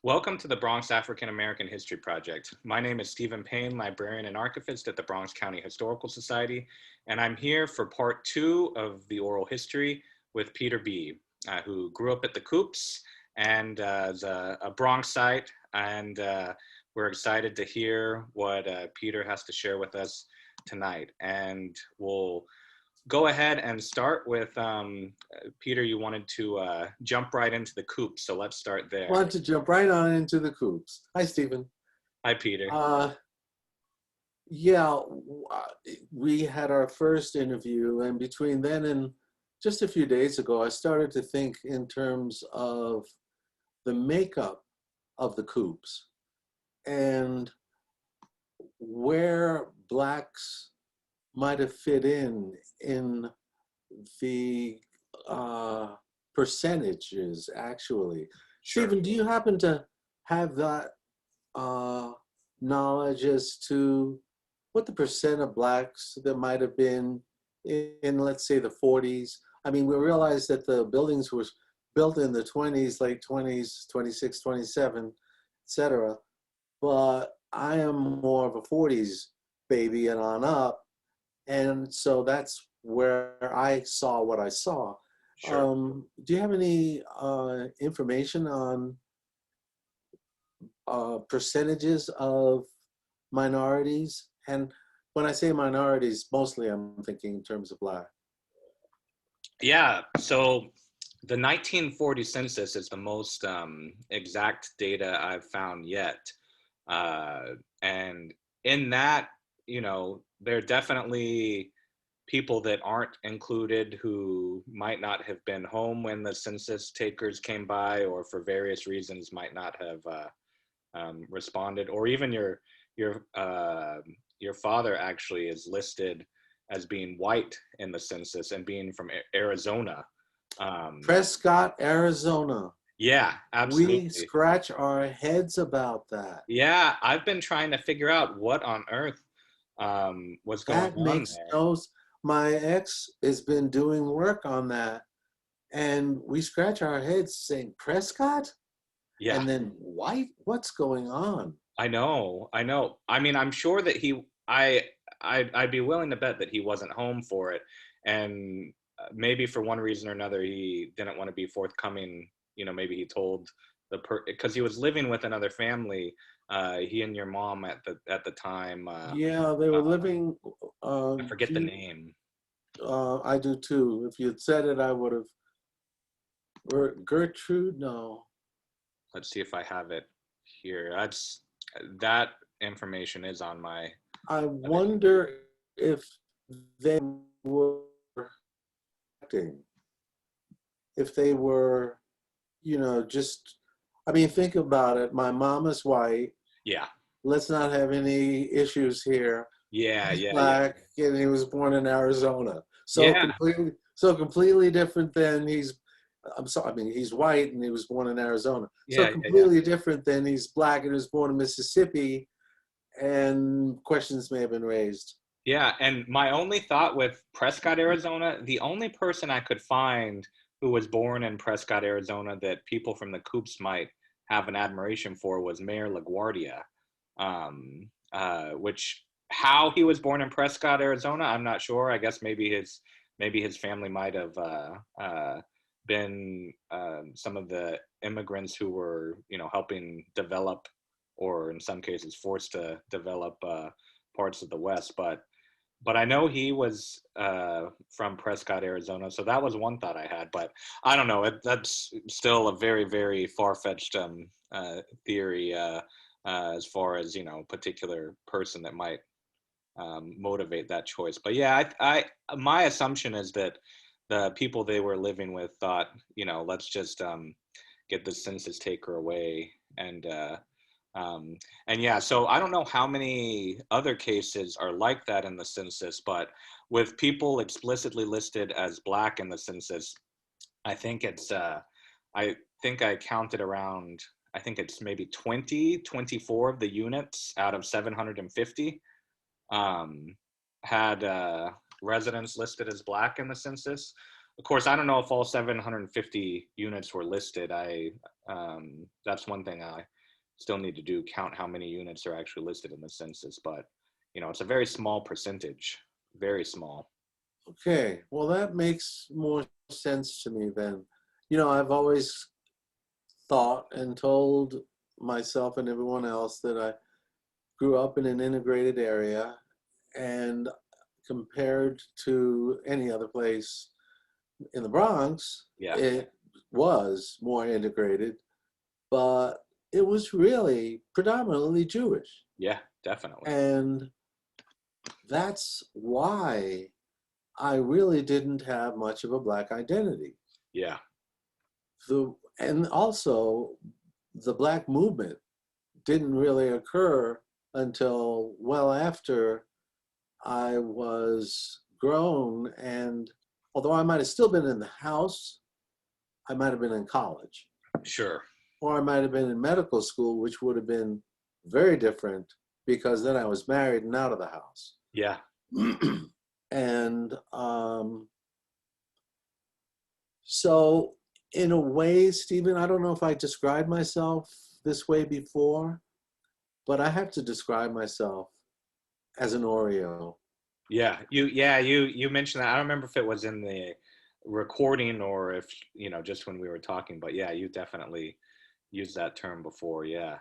Welcome to the Bronx African American History Project. My name is Steven Payne, librarian and archivist at the Bronx County Historical Society, and I'm here for part 2 of the oral history with Peter B., who grew up at the Coops and is a Bronxite, and we're excited to hear what Peter has to share with us tonight. And we'll go ahead and start with, Peter, you wanted to jump right into the Coops, so let's start there. Want to jump right on into the Coops. Hi, Stephen. Hi, Peter. Yeah, we had our first interview, and between then and just a few days ago, I started to think in terms of the makeup of the Coops and where Blacks might have fit in the percentages, actually. Sure. Stephen, do you happen to have that knowledge as to what the percent of Blacks that might have been in, let's say, the 40s? I mean, we realize that the buildings were built in the 20s, late 20s, 26, 27, etc. But I am more of a 40s baby and on up. And so that's where I saw what I saw. Sure. Do you have any information on percentages of minorities? And when I say minorities, mostly I'm thinking in terms of Black. Yeah, so the 1940 census is the most exact data I've found yet. And in that, you know, there are definitely people that aren't included who might not have been home when the census takers came by, or for various reasons might not have responded, or even your father actually is listed as being white in the census and being from Arizona. Prescott, Arizona. Yeah, absolutely. We scratch our heads about that. Yeah, I've been trying to figure out what on earth was going That on makes there. no. My ex has been doing work on that, and we scratch our heads saying Prescott, Yeah, and then white. What's going on? I know. I mean, I'm sure that I'd be willing to bet that he wasn't home for it, and maybe for one reason or another, he didn't want to be forthcoming. You know, maybe he told because he was living with another family. He and your mom at the time. Yeah, they were living. I forget the name. I do too. If you'd said it, I would have. Gertrude? No. Let's see if I have it here. That information is on my. I wonder if they were acting. If they were, you know, just. I mean, think about it. My mom is white. Yeah. Let's not have any issues here. Yeah, He's yeah, Black, yeah. and he was born in Arizona. Yeah. So completely different than I'm sorry, I mean, he's white and he was born in Arizona. So Yeah, yeah, yeah. completely different than he's Black and was born in Mississippi, and questions may have been raised. Yeah, and my only thought with Prescott, Arizona, the only person I could find who was born in Prescott, Arizona that people from the Coops might have an admiration for was Mayor LaGuardia, which how he was born in Prescott, Arizona, I'm not sure. I guess maybe his family might have been some of the immigrants who were, you know, helping develop, or in some cases forced to develop parts of the West. But I know he was from Prescott, Arizona, so that was one thought I had. But I don't know. That's still a very, very far-fetched theory as far as, you know, particular person that might motivate that choice. But yeah, my assumption is that the people they were living with thought, you know, let's just get the census taker away. And yeah, so I don't know how many other cases are like that in the census, but with people explicitly listed as Black in the census, I think I counted around, I think it's maybe 24 of the units out of 750 had residents listed as Black in the census. Of course, I don't know if all 750 units were listed. That's one thing still need to do count how many units are actually listed in the census, but it's a very small percentage, very small. Okay, well, that makes more sense to me then. I've always thought and told myself and everyone else that I grew up in an integrated area, and compared to any other place in the Bronx, Yeah. it was more integrated, but it was really predominantly Jewish. Yeah, definitely. And that's why I really didn't have much of a Black identity. Yeah. And also, the Black movement didn't really occur until well after I was grown. And although I might have still been in the house, I might have been in college. Sure. Or I might have been in medical school, which would have been very different because then I was married and out of the house. Yeah. And so in a way, Steven, I don't know if I described myself this way before, but I have to describe myself as an Oreo. Yeah, you mentioned that. I don't remember if it was in the recording or if just when we were talking, but yeah, you definitely used that term before. Yeah.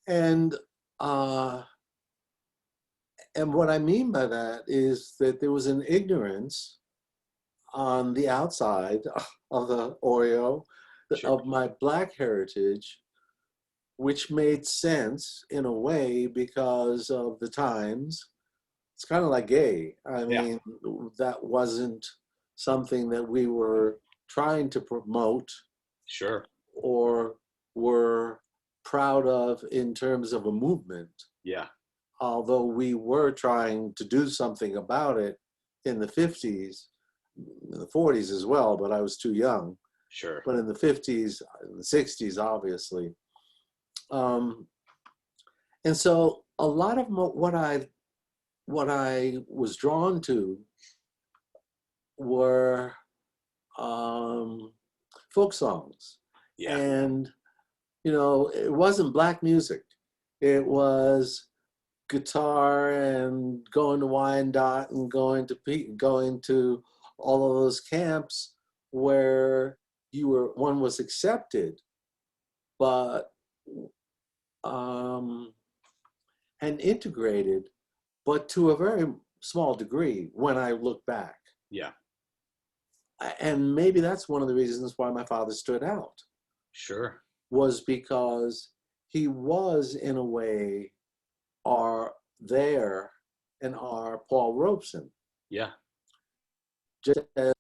And what I mean by that is that there was an ignorance on the outside of the Oreo, Sure. of my Black heritage, which made sense in a way because of the times. It's kind of like gay. I mean, that wasn't something that we were trying to promote. Sure. Or were proud of in terms of a movement. Yeah. Although we were trying to do something about it in the 50s, in the 40s as well, but I was too young. Sure. But in the 50s, in the 60s, obviously. And so a lot of what I was drawn to were folk songs. Yeah. And, it wasn't Black music. It was guitar and going to Wyandotte and going to all of those camps where one was accepted, but and integrated, but to a very small degree when I look back. Yeah. And maybe that's one of the reasons why my father stood out. Sure. Was because he was, in a way, our Paul Robeson. Yeah. Just as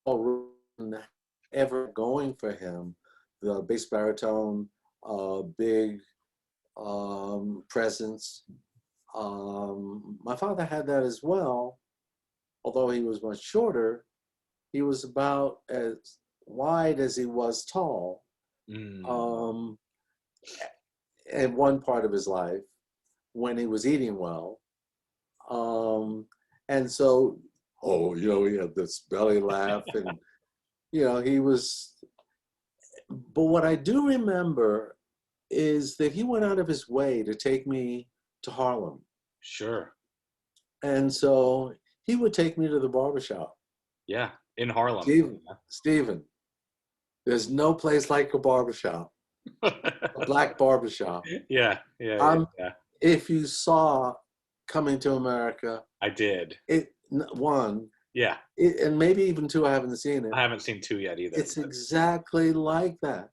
Paul Robeson ever going for him, the bass baritone, big presence. My father had that as well, although he was much shorter. He was about as wide as he was tall. At one part of his life when he was eating well. And so, he had this belly laugh and, he was, but what I do remember is that he went out of his way to take me to Harlem. Sure. And so he would take me to the barbershop. Yeah, in Harlem. Steven, there's no place like a barbershop, a Black barbershop. Yeah. If you saw Coming to America, I did. One. Yeah. And maybe even two, I haven't seen it. I haven't seen two yet either. It's exactly like that.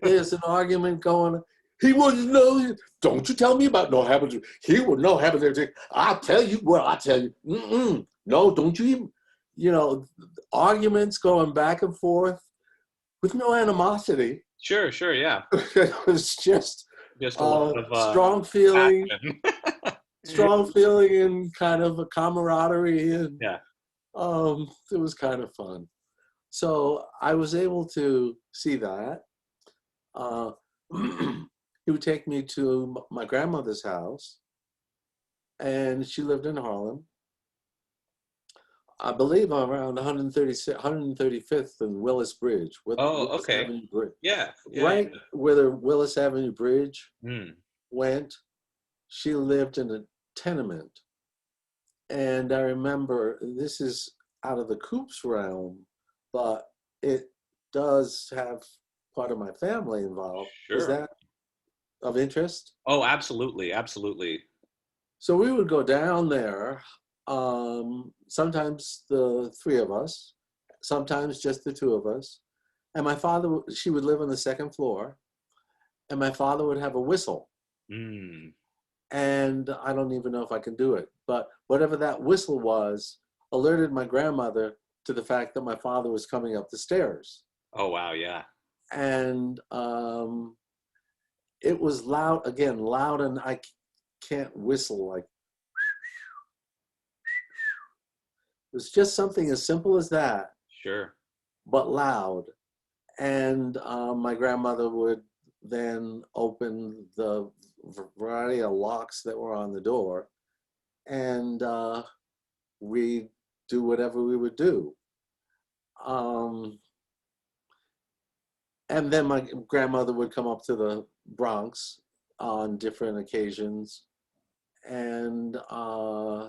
There's an argument going. He wouldn't know. Don't you tell me about no habits. He would know habits. I'll tell you what. I'll tell you. No, don't you even. Arguments going back and forth with no animosity. Sure. Yeah. It was just a lot of strong feeling. Strong feeling and kind of a camaraderie. And, yeah. It was kind of fun. So I was able to see that. He would take me to my grandmother's house, and she lived in Harlem. I believe I'm around 135th and Willis Bridge, with Oh, Willis okay. Avenue Bridge. Yeah, yeah, Right yeah. where the Willis Avenue Bridge Mm, went, she lived in a tenement. And I remember, this is out of the Coops realm, but it does have part of my family involved. Is sure. that of interest? Oh, absolutely, absolutely. So we would go down there, sometimes the three of us, sometimes just the two of us. And my father, she would live on the second floor, and my father would have a whistle. Mm. And I don't even know if I can do it, but whatever that whistle was alerted my grandmother to the fact that my father was coming up the stairs. Oh, wow, yeah. And it was loud, again, loud, and I can't whistle like, it was just something as simple as that, Sure. but loud. And my grandmother would then open the variety of locks that were on the door, and we'd do whatever we would do. Um, and then my grandmother would come up to the Bronx on different occasions. And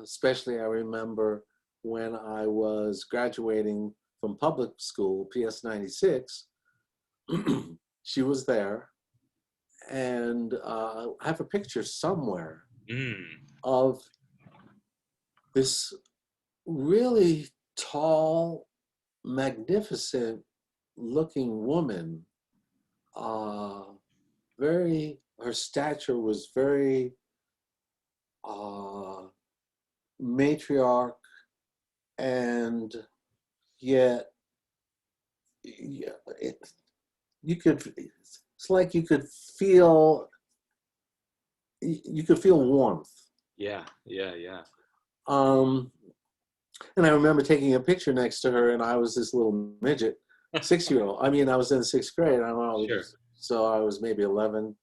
especially I remember when I was graduating from public school, PS 96, she was there. And I have a picture somewhere Mm. of this really tall, magnificent looking woman. Uh, her stature was very uh, matriarch, and yet, yeah, you could, it's like you could feel warmth. Yeah, yeah, yeah. Um, and I remember taking a picture next to her, and I was this little midget, 6-year-old. I mean, I was in sixth grade. I don't know, Sure. so I was maybe 11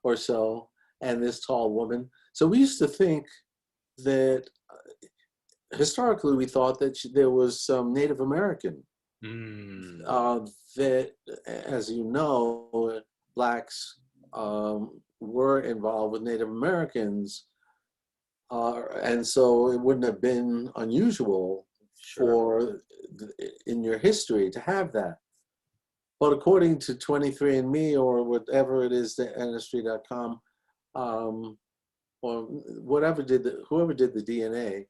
or so, and this tall woman. So we used to think that historically we thought that there was some Native American Mm. uh, that, as you know, blacks were involved with Native Americans, and so it wouldn't have been unusual Sure. for in your history to have that. But according to 23andMe or whatever it is, the ancestry.com, or whoever did the DNA,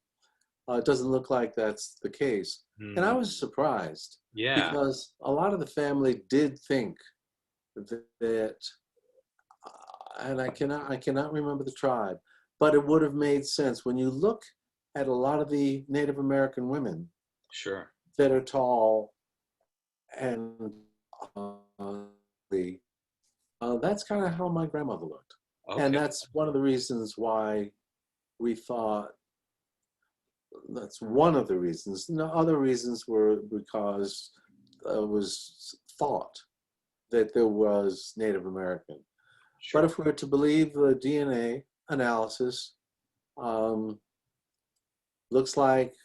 it doesn't look like that's the case. And I Mm. was surprised Yeah, because a lot of the family did think that, and I cannot remember the tribe, but it would have made sense when you look at a lot of the Native American women sure. that are tall and uh, that's kind of how my grandmother looked. And Okay. that's one of the reasons why we thought, that's one of the reasons. No, other reasons were because it was thought that there was Native American. But Sure. if we were to believe the DNA analysis, um, looks like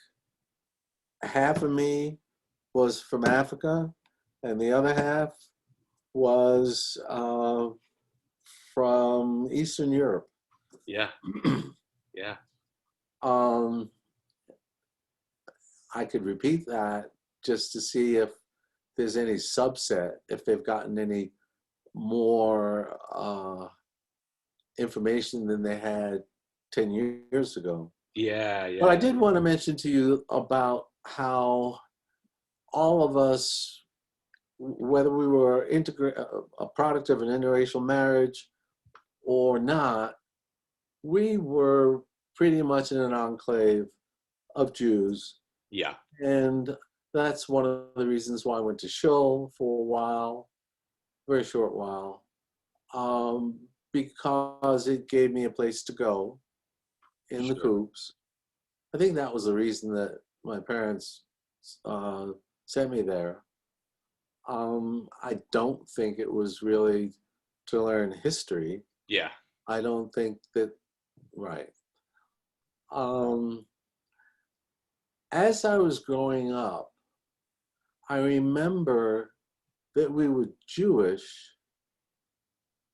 half of me was from Africa, and the other half was from Eastern Europe. Yeah, yeah. um, I could repeat that just to see if there's any subset, if they've gotten any more information than they had 10 years ago. Yeah, But I yeah. did want to mention to you about how all of us, whether we were a product of an interracial marriage or not, we were pretty much in an enclave of Jews. Yeah. And that's one of the reasons why I went to Schull for a while, very short while, because it gave me a place to go in the Sure. Coops. I think that was the reason that my parents sent me there. I don't think it was really to learn history. Yeah. I don't think that, right. Um, as I was growing up, I remember that we were Jewish,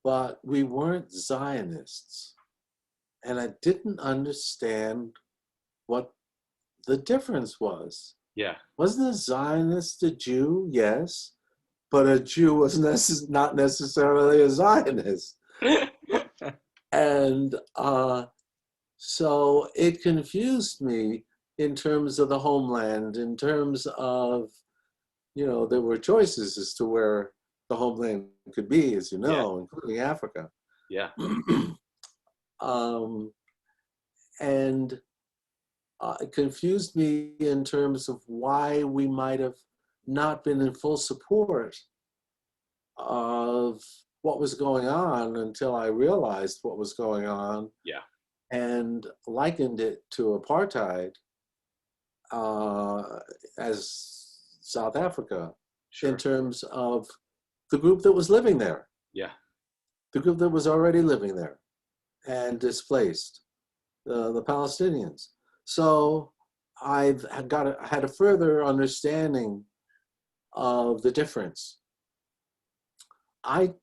but we weren't Zionists. And I didn't understand what the difference was. Yeah. Wasn't a Zionist a Jew? Yes. But a Jew was not necessarily a Zionist. And so it confused me in terms of the homeland, in terms of, there were choices as to where the homeland could be, as you Yeah. know, including Africa. Yeah. And it confused me in terms of why we might have not been in full support of what was going on until I realized what was going on. Yeah. And likened it to apartheid as South Africa, Sure. in terms of the group that was living there, Yeah. the group that was already living there and displaced, the Palestinians. So I had a further understanding of the difference. I'd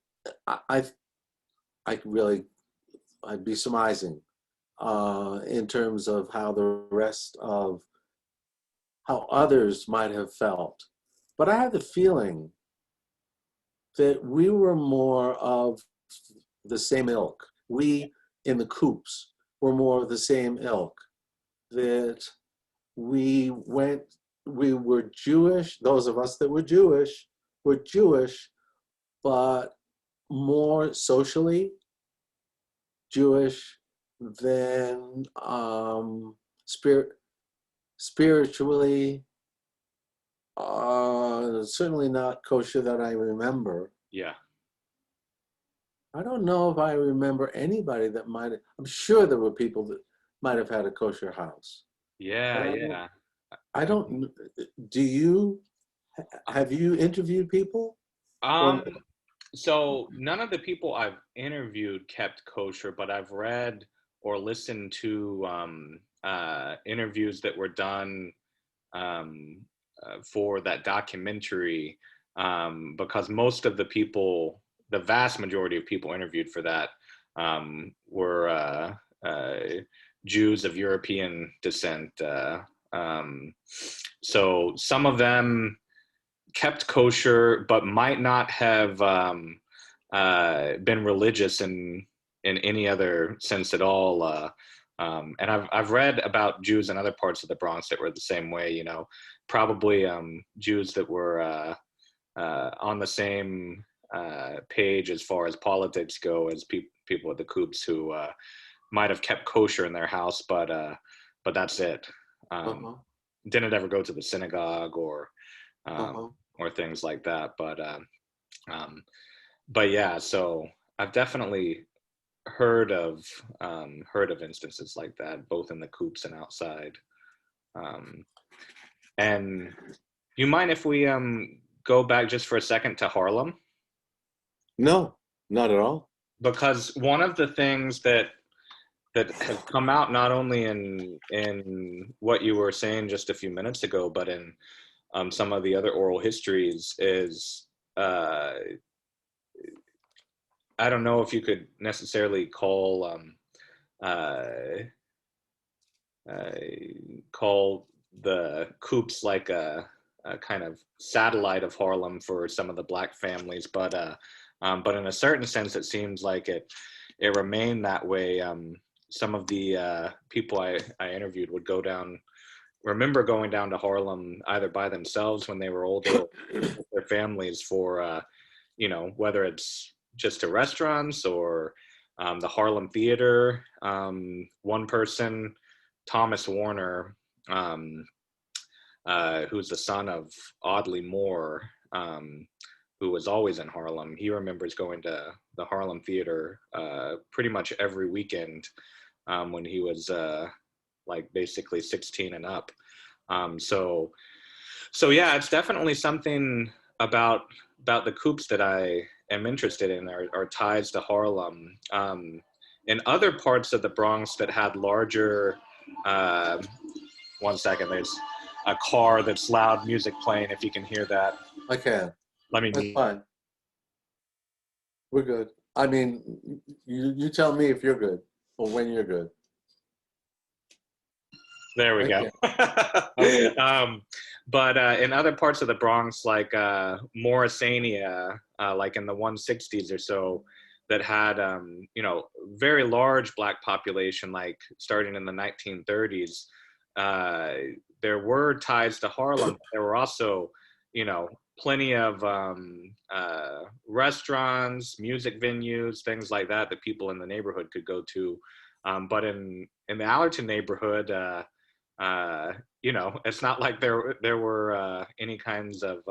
be surmising in terms of how others might have felt. But I had the feeling that we were more of the same ilk. We in the Coops were more of the same ilk. That we were Jewish, those of us that were Jewish, but more socially Jewish than spiritually, certainly not kosher that I remember. Yeah. I don't know if I remember anybody that I'm sure there were people that might have had a kosher house. Yeah. Yeah. I don't, have you interviewed people? So none of the people I've interviewed kept kosher, but I've read or listened to interviews that were done for that documentary, because most of the vast majority of people interviewed for that were Jews of European descent. So some of them kept kosher, but might not have been religious in any other sense at all. And I've read about Jews in other parts of the Bronx that were the same way. Probably Jews that were on the same page as far as politics go as people at the Coops who might have kept kosher in their house, but that's it. Didn't ever go to the synagogue or things like that. But yeah, so I've definitely heard of instances like that, both in the Coops and outside. And you mind if we go back just for a second to Harlem? No, not at all. Because one of the things that has come out not only in what you were saying just a few minutes ago, but in some of the other oral histories is I don't know if you could necessarily call the Coops like a kind of satellite of Harlem for some of the Black families, but in a certain sense, it seems like it remained that way. Some of the people I interviewed would remember going down to Harlem either by themselves when they were older or with their families for, whether it's just to restaurants or the Harlem Theater. One person, Thomas Warner, who's the son of Audley Moore, who was always in Harlem, he remembers going to the Harlem Theater pretty much every weekend when he was like basically 16 and up. So yeah, it's definitely something about the Coops that I am interested in, are ties to Harlem. In other parts of the Bronx that had larger, one second, a car that's loud music playing. If you can hear that, I can. let me. That's fine. We're good. I mean, you tell me if you're good or when you're good. There we go. Okay. Okay. But in other parts of the Bronx, like Morrisania, like in the 160s or so, that had very large Black population, like starting in the 1930s. There were ties to Harlem. But there were also, plenty of restaurants, music venues, things like that people in the neighborhood could go to. But in the Allerton neighborhood, it's not like there were any kinds of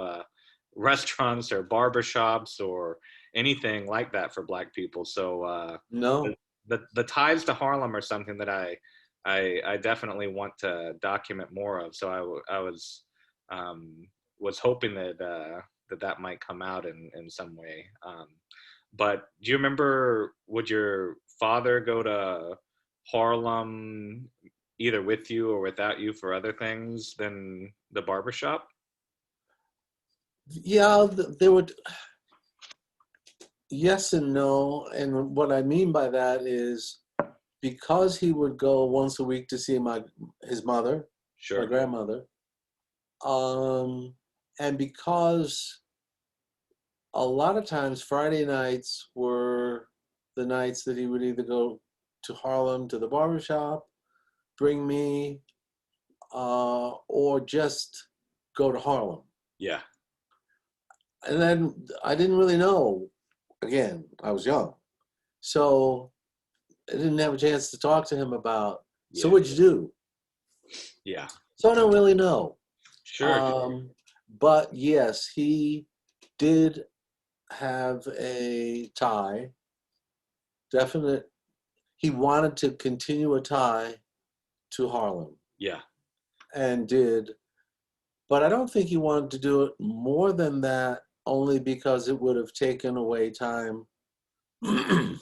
restaurants or barbershops or anything like that for Black people. So No. the ties to Harlem are something that I definitely want to document more of. So I was hoping that might come out in some way. But do you remember, would your father go to Harlem either with you or without you for other things than the barbershop? Yeah, there would. Yes and no. And what I mean by that is because he would go once a week to see his mother, Sure. my grandmother, and because a lot of times Friday nights were the nights that he would either go to Harlem to the barbershop, bring me, or just go to Harlem. Yeah. And then I didn't really know. Again, I was young. So I didn't have a chance to talk to him about, so what'd you do? Yeah. So I don't really know. Sure. But yes, he did have a tie. Definite. He wanted to continue a tie to Harlem. Yeah. And did. But I don't think he wanted to do it more than that, only because it would have taken away time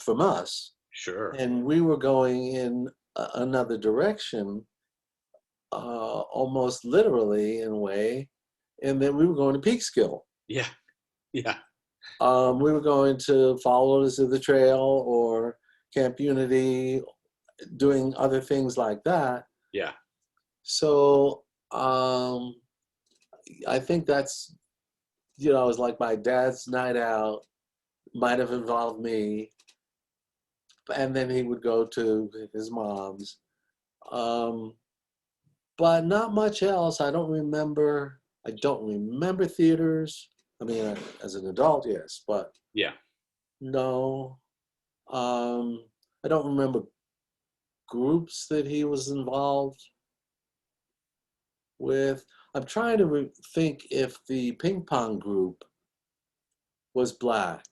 from us. Sure. And we were going in another direction, almost literally in a way. And then we were going to Peekskill. Yeah. Yeah. We were going to Followers of the Trail or Camp Unity, doing other things like that. Yeah. So I think that's, it was like my dad's night out, might have involved me. And then he would go to his mom's. But not much else. I don't remember theaters. I mean, as an adult, yes, but Yeah. no. I don't remember groups that he was involved with. I'm trying to think if the ping pong group was Black.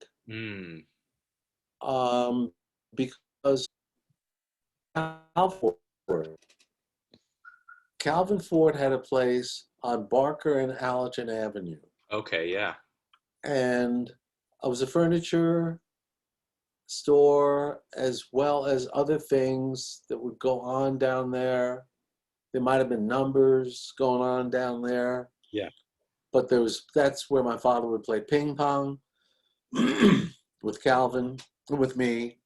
Because Calvin Ford had a place on Barker and Allerton Avenue. Okay, yeah. And it was a furniture store as well as other things that would go on down there. There might have been numbers going on down there. Yeah. But that's where my father would play ping pong with Calvin, with me.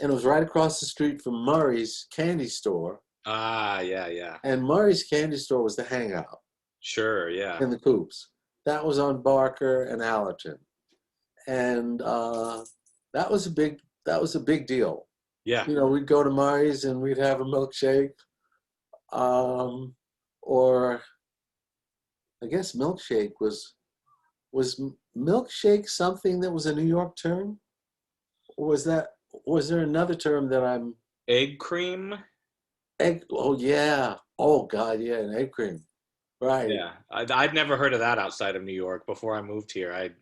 And it was right across the street from Murray's candy store. Ah, yeah. And Murray's candy store was the hangout. Sure, yeah. In the Coops. That was on Barker and Allerton. And that was a big deal. Yeah. We'd go to Murray's and we'd have a milkshake. Or I guess milkshake was milkshake something that was a New York term? Or was there another term that I'm... Egg cream? Oh yeah. Oh God, yeah, an egg cream. Right. Yeah. I'd never heard of that outside of New York before I moved here.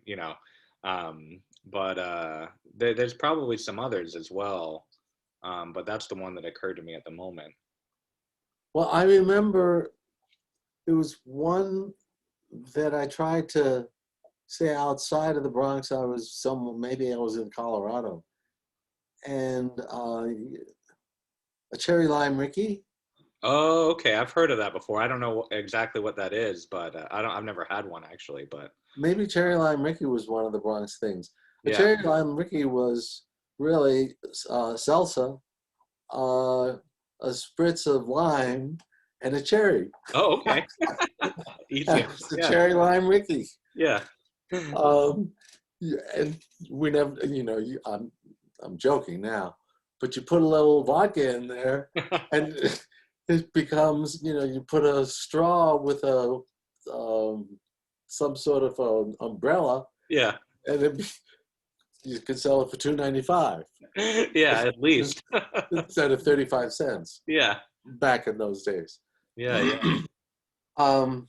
But there's probably some others as well. But that's the one that occurred to me at the moment. Well, I remember there was one that I tried to say outside of the Bronx. Maybe I was in Colorado. And a Cherry Lime Ricky. Oh, okay. I've heard of that before. I don't know exactly what that is, but I've never had one actually. But Maybe Cherry Lime Ricky was one of the Bronx things. A yeah. Cherry Lime Ricky was really salsa, uh, a spritz of lime, and a cherry. Oh, okay. Easy. That was the Yeah. Cherry Lime Ricky. Yeah. Um, yeah, and we never, I'm joking now, but you put a little vodka in there, and it becomes, you put a straw with a um, some sort of umbrella, Yeah. and you could sell it for $2.95 Yeah. At least. instead of 35 cents Yeah. back in those days. Yeah. Yeah. um,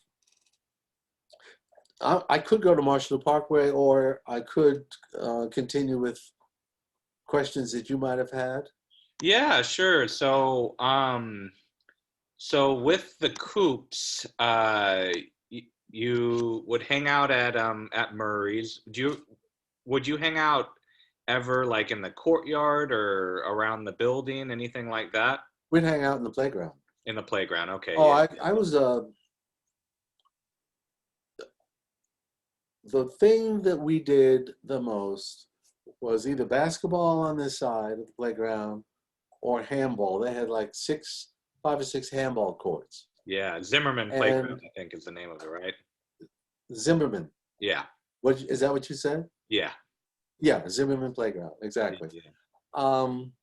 I could go to Marshall Parkway, or I could continue with questions that you might have had. Yeah. Sure. So with the Coops, you would hang out at Murray's. Would you hang out ever like in the courtyard or around the building, anything like that? We'd hang out in the playground. In the playground. Okay. Oh, Yeah. I was the thing that we did the most was either basketball on this side of the playground or handball. They had like 5 or 6 handball courts. Yeah. Zimmerman And Playground, I think is the name of it, right? Zimmerman. Yeah. What is that? What you said? Yeah. Yeah, Zimmerman Playground. Exactly. Yeah. Um,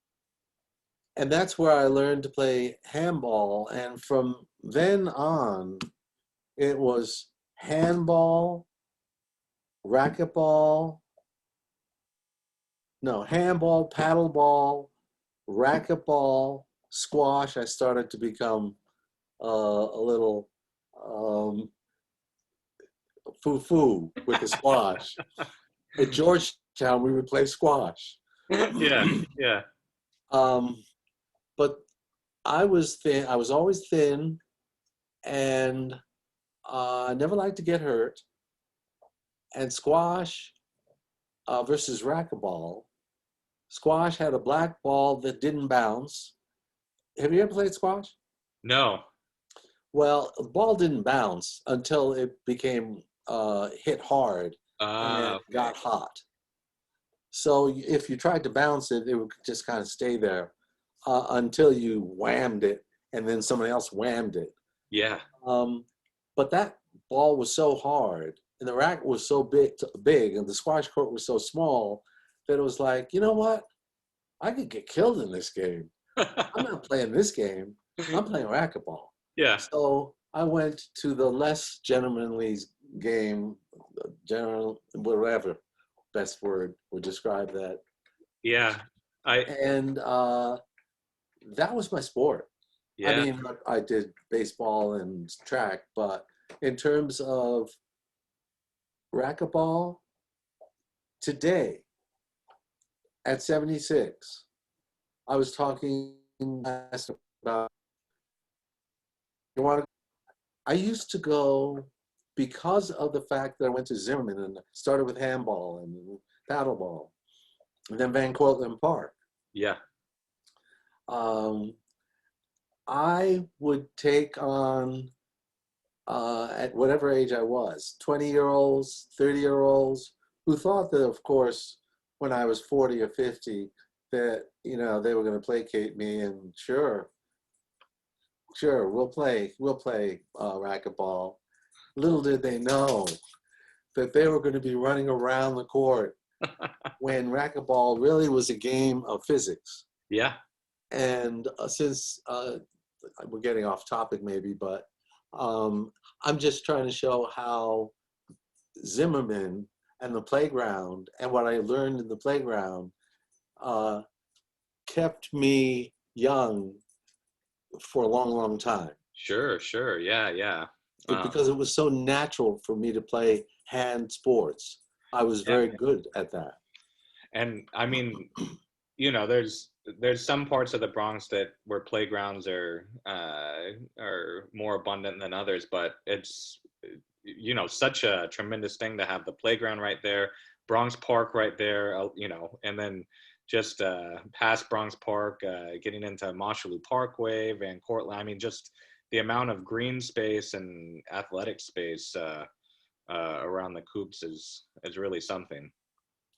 and that's where I learned to play handball. And from then on, it was handball, racquetball, no, handball, paddleball, racquetball, squash. I started to become a little foo-foo with the squash. At Georgetown, we would play squash. Yeah. Yeah. um, but I was thin. I was always thin, and I never liked to get hurt. And squash versus racquetball. Squash had a black ball that didn't bounce. Have you ever played squash? No. Well, the ball didn't bounce until it became hit hard and Okay. got hot. So if you tried to bounce it, it would just kind of stay there until you whammed it, and then somebody else whammed it. Yeah. But that ball was so hard, and the racket was so big, and the squash court was so small that it was like, you know what? I could get killed in this game. I'm not playing this game. I'm playing racquetball. Yeah. So I went to the less gentlemanly game, general, whatever best word would describe that. Yeah. I And that was my sport. I yeah. mean, I did baseball and track, but in terms of racquetball, today at 76, I was talking about, you want to, I used to go because of the fact that I went to Zimmerman and started with handball and paddleball, and then Van Cortlandt Park. Yeah. I would take on, at whatever age I was, 20-year-olds, 30-year-olds, who thought that, of course, when I was 40 or 50, that, they were going to placate me, and sure, we'll play racquetball. Little did they know that they were going to be running around the court when racquetball really was a game of physics. Yeah. And since we're getting off topic maybe, but I'm just trying to show how Zimmerman and the playground and what I learned in the playground kept me young for a long, long time. Sure. Sure. Yeah. Yeah. Because it was so natural for me to play hand sports. I was Yeah. very good at that. And I mean, there's some parts of the Bronx where playgrounds are more abundant than others, but it's such a tremendous thing to have the playground right there, Bronx Park right there, you know, and then just past Bronx Park, getting into Mosholu Parkway, Van Cortlandt. I mean, just the amount of green space and athletic space around the Coops is really something.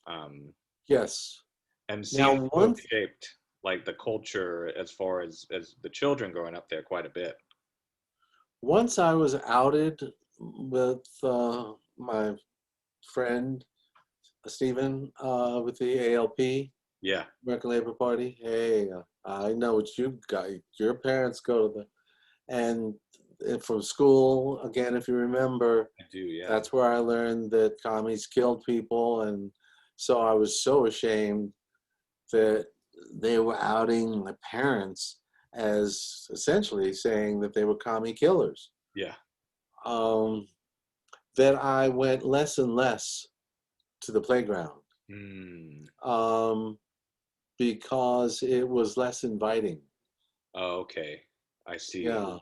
Um, Yes. and Now, seems to have shaped like the culture as far as the children growing up there quite a bit. once I was outed with my friend Steven with the ALP, Yeah, American Labor Party. Hey, I know what you got. Your parents go to the, and from school, again, if you remember, I do. Yeah, that's where I learned that commies killed people. And so I was so ashamed that they were outing my parents as essentially saying that they were commie killers. yeah. Um, that I went less and less to the playground Mm. because it was less inviting. Oh, okay, I see. Yeah.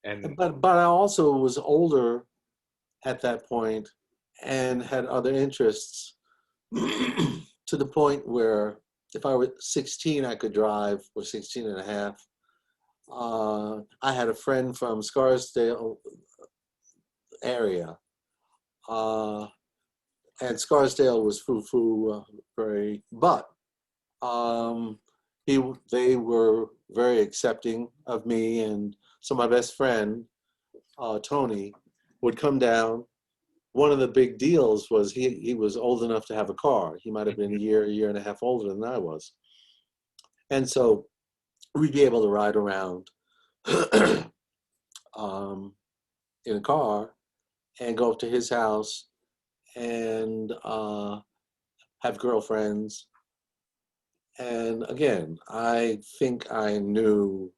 And But I also was older at that point and had other interests to the point where if I were 16, I could drive, or 16 and a half. I had a friend from Scarsdale area, uh, and Scarsdale was foo-foo, very, but um, they were very accepting of me, and so my best friend, Tony, would come down. One of the big deals was he was old enough to have a car. He might have been a year and a half older than I was. And so we'd be able to ride around in a car and go up to his house and have girlfriends. And again, I think I knew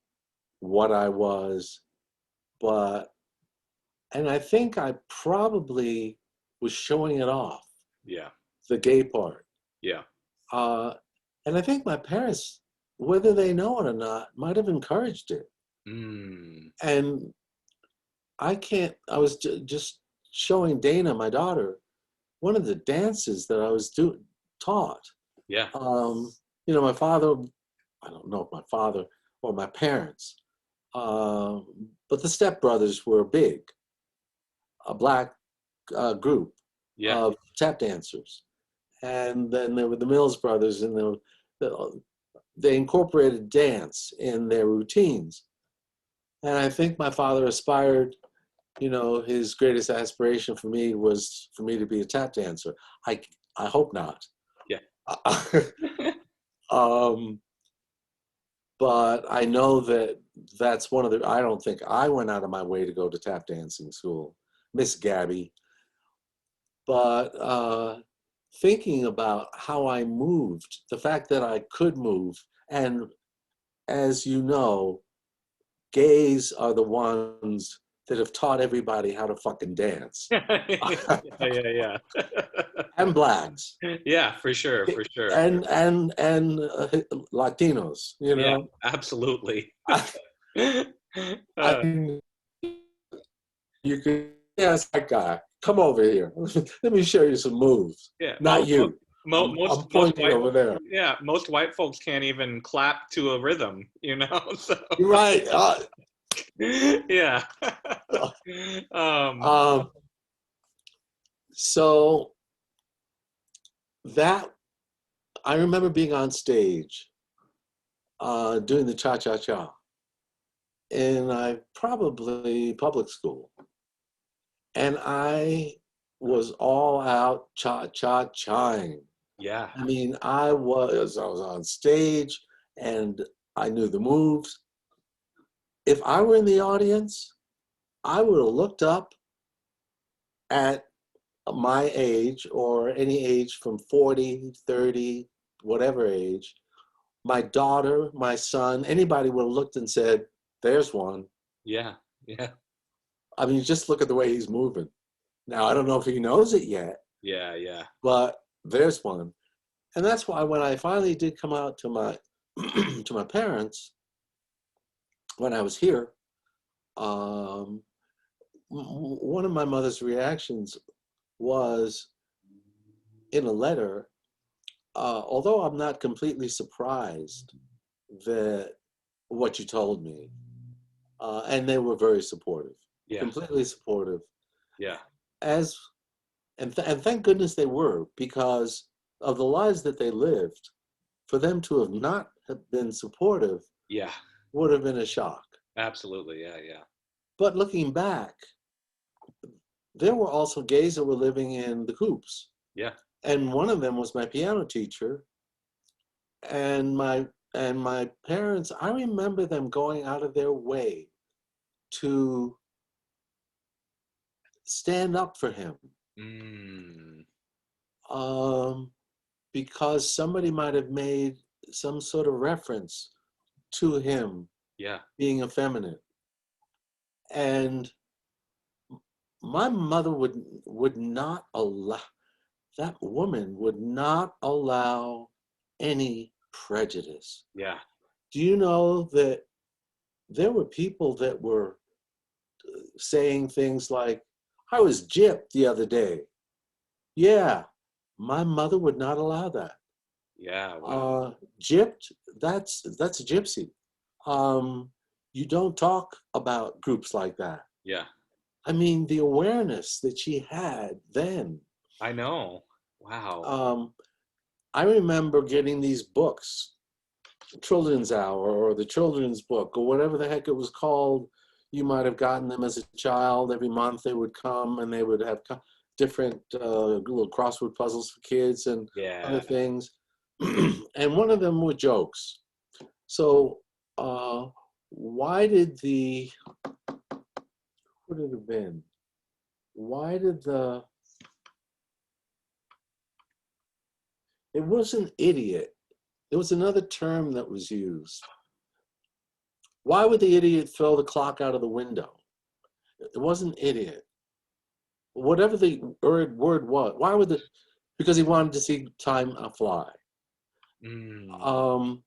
what I was, and I think I probably was showing it off, yeah, the gay part. yeah. Uh, and I think my parents, whether they know it or not, might have encouraged it. Mm. And I was just showing Dana, my daughter, one of the dances that I was taught. Yeah, Um, my father, I don't know if my father or my parents, but the stepbrothers were big, a black group yeah. of tap dancers. And then there were the Mills brothers, and they incorporated dance in their routines. And I think my father aspired, his greatest aspiration for me was for me to be a tap dancer. I hope not. Yeah. um, but I know that that's one of the, I don't think I went out of my way to go to tap dancing school, Miss Gabby. But thinking about how I moved, the fact that I could move, and as you know, gays are the ones that have taught everybody how to fucking dance. Yeah. And blacks. Yeah, for sure, for sure. And Latinos, Yeah, absolutely. I Uh, mean, you could ask that guy, come over here. Let me show you some moves. yeah. Not you. I'm Most pointing white, over there. yeah, most white folks can't even clap to a rhythm, you know. So You're right. yeah. um, Um, so that I remember being on stage doing the cha-cha-cha in probably public school. And I was all out cha-cha-chaing. yeah, I mean, I was on stage and I knew the moves. If I were in the audience, I would have looked up at my age or any age from 40, 30, whatever age, my daughter, my son, anybody would have looked and said, there's one. yeah, yeah, I mean, just look at the way he's moving. Now, I don't know if he knows it yet, yeah, yeah, but there's one. And that's why when I finally did come out to my to my parents when I was here, one of my mother's reactions was, in a letter, although I'm not completely surprised that what you told me, and they were very supportive, Yeah. completely supportive. Yeah. As and thank goodness they were, because of the lives that they lived. For them to have not have been supportive Yeah. would have been a shock. Absolutely. Yeah. Yeah. But looking back, there were also gays that were living in the Coops, Yeah. and one of them was my piano teacher. And my parents, I remember them going out of their way to stand up for him, Mm. um, because somebody might have made some sort of reference to him Yeah. being effeminate. And my mother would not allow, that woman would not allow any prejudice. Yeah. Do you know that there were people that were saying things like, I was gypped the other day. Yeah, my mother would not allow that. Yeah. Wow. Gypped, that's a gypsy. Um, you don't talk about groups like that. Yeah. I mean, the awareness that she had then. I know. Wow. I remember getting these books, Children's Hour or the Children's Book or whatever the heck it was called. You might have gotten them as a child. Every month they would come and they would have different little crossword puzzles for kids and other Yeah. things. And one of them were jokes. So why did what did it have been? Why did it wasn't idiot. There was another term that was used. Why would the idiot throw the clock out of the window? It wasn't idiot. Whatever the word was, why would because he wanted to see time fly. Mm. Um,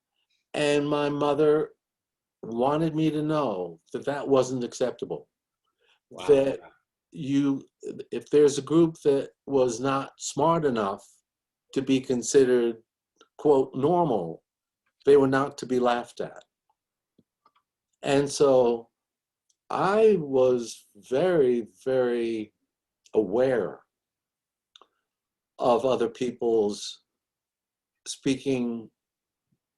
and my mother wanted me to know that that wasn't acceptable. Wow. That if there's a group that was not smart enough to be considered, quote, normal, they were not to be laughed at. And so I was very, very aware of other people's speaking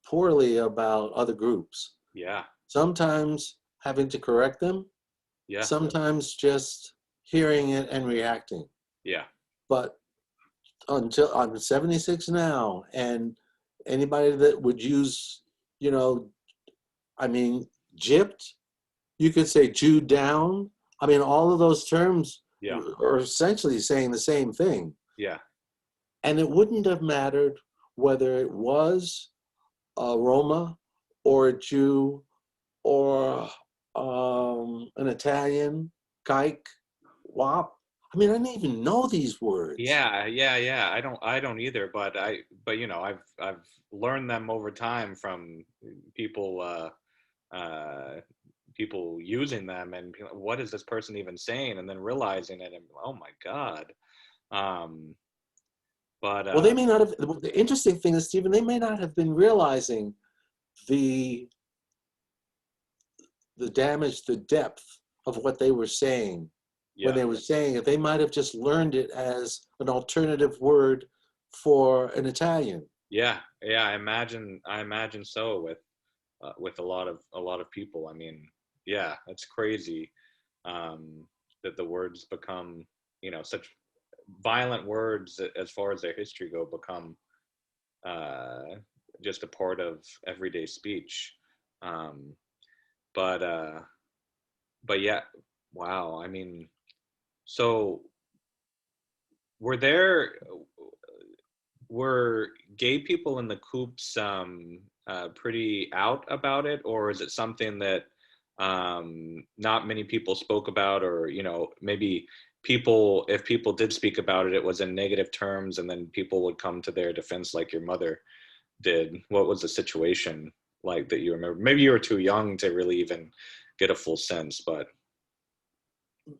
poorly about other groups. Yeah. Sometimes having to correct them, Yeah. sometimes just hearing it and reacting. Yeah. But until I'm 76 now, and anybody that would use, I mean, gypped, you could say Jew down. I mean, all of those terms Yeah. are essentially saying the same thing. Yeah. And it wouldn't have mattered whether it was a Roma or a Jew or an Italian, kike, wop. I mean, I didn't even know these words. Yeah. Yeah. Yeah. I don't either, but I've learned them over time from people, people using them and what is this person even saying? And then realizing it and, oh my God. Um, but, Well, they may not have, the interesting thing is, Stephen, they may not have been realizing the damage, the depth of what they were saying when yeah. they were saying it. They might have just learned it as an alternative word for an Italian. Yeah. Yeah. I imagine so with a lot of people. I mean, yeah, that's crazy that the words become, such violent words as far as their history go become just a part of everyday speech. Um, but but yeah, wow. I mean, so were there were gay people in the coops pretty out about it, or is it something that not many people spoke about, or maybe if people did speak about it, it was in negative terms, and then people would come to their defense like your mother did? What was the situation like that you remember? Maybe you were too young to really even get a full sense, but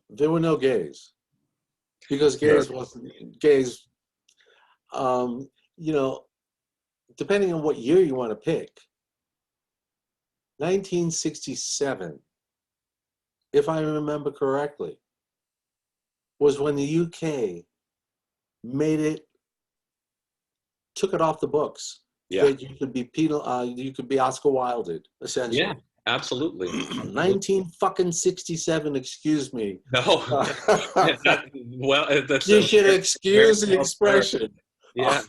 There were no gays because sure. gays you know, depending on what year you want to pick, 1967, if I remember correctly, was when the UK made it, took it off the books Yeah. that you could be you could be Oscar Wilded, Yeah. essentially. Absolutely. Absolutely. 19 fucking 67, excuse me. No. Well, that's You a should very, very excuse the well said. expression. Yeah.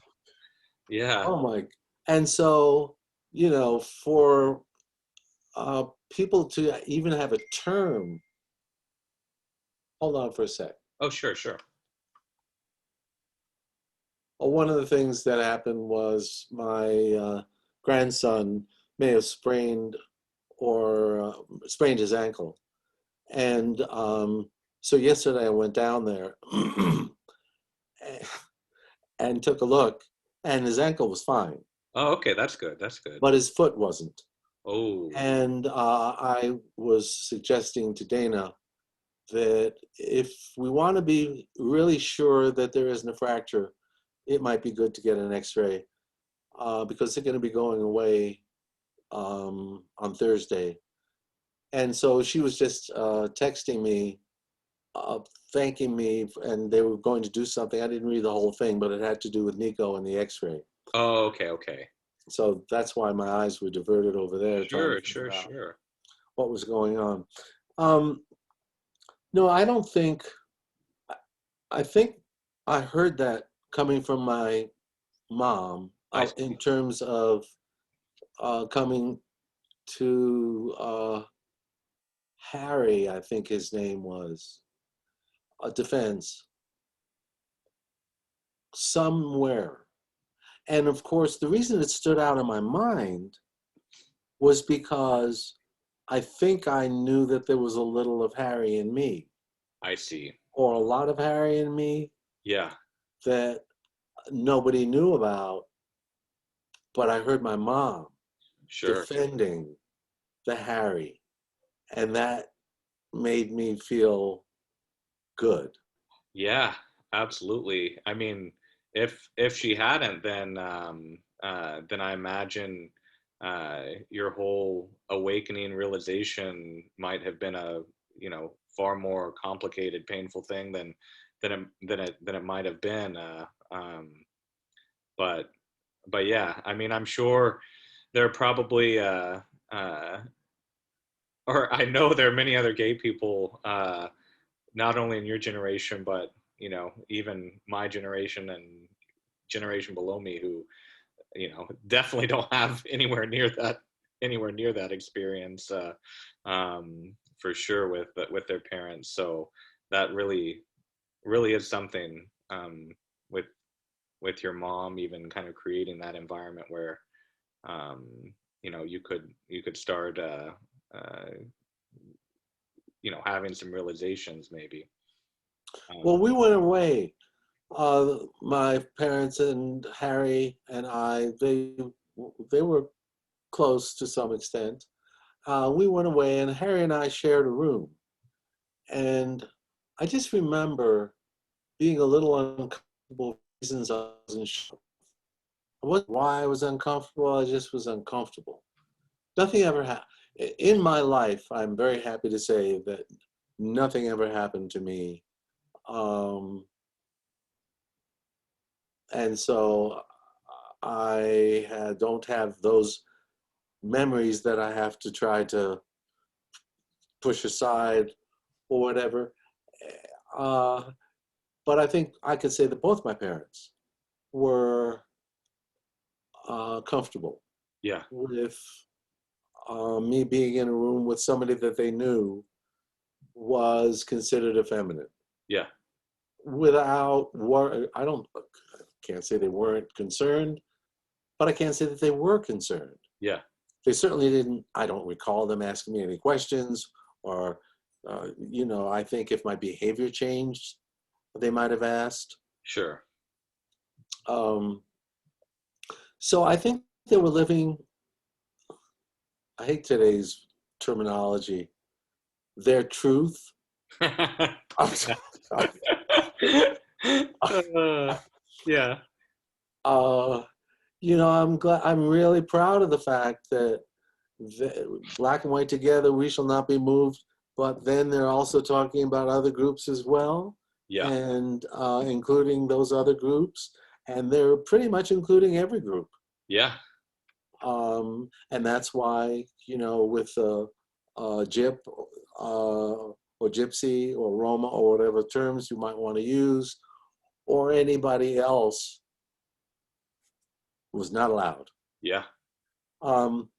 Yeah. Oh my. And so, for people to even have a term, hold on for a sec. Oh, sure, sure. Well, one of the things that happened was my grandson may have sprained his ankle. And so yesterday I went down there and took a look, and his ankle was fine, Oh, okay. That's good. That's good. but his foot wasn't. Oh, And I was suggesting to Dana that if we want to be really sure that there isn't a fracture, it might be good to get an x-ray because they're going to be going away on Thursday. And so she was just texting me, uh, thanking me, and they were going to do something. I didn't read the whole thing, but it had to do with Nico and the x-ray. oh, okay, okay. So that's why my eyes were diverted over there trying to Sure, figure sure, out sure. what was going on. Um, no, I don't think, I think I heard that coming from my mom I in see. terms of coming to Harry, I think his name was, defense somewhere. And of course, the reason it stood out in my mind was because I think I knew that there was a little of Harry in me, I see. or a lot of Harry in me Yeah, that nobody knew about, but I heard my mom sure. defending the Harry, and that made me feel good. Yeah, absolutely. I mean, if she hadn't, then I imagine your whole awakening realization might have been a, far more complicated, painful thing than it might have been. But but yeah, I mean, I'm sure there are probably uh, or I know there are many other gay people, not only in your generation, but even my generation and generation below me, who definitely don't have anywhere near that experience, for sure, with their parents. So that really is something, with your mom even kind of creating that environment where, um, you could start, uh, having some realizations maybe. Well, Um, we went away. My parents and Harry and I, they were close to some extent. We went away, and Harry and I shared a room. And I just remember being a little uncomfortable for reasons I wasn't sure. It wasn't why I was uncomfortable, I just was uncomfortable. Nothing ever happened. In my life, I'm very happy to say that nothing ever happened to me. Um, and so don't have those memories that I have to try to push aside or whatever. Uh, but I think I could say that both my parents were comfortable yeah, with me being in a room with somebody that they knew was considered effeminate. yeah, Can't say they weren't concerned, but I can't say that they were concerned. yeah, They certainly didn't. I don't recall them asking me any questions, or, I think if my behavior changed, they might have asked. sure. Um, so I think they were living, I hate today's terminology, their truth. Yeah. Uh, yeah. I'm really proud of the fact that Black and White Together, We Shall Not Be Moved, but then they're also talking about other groups as well, Yeah. and including those other groups, and they're pretty much including every group. Yeah. And that's why, with gyp or gypsy or Roma or whatever terms you might want to use, or anybody else was not allowed. Yeah. Um,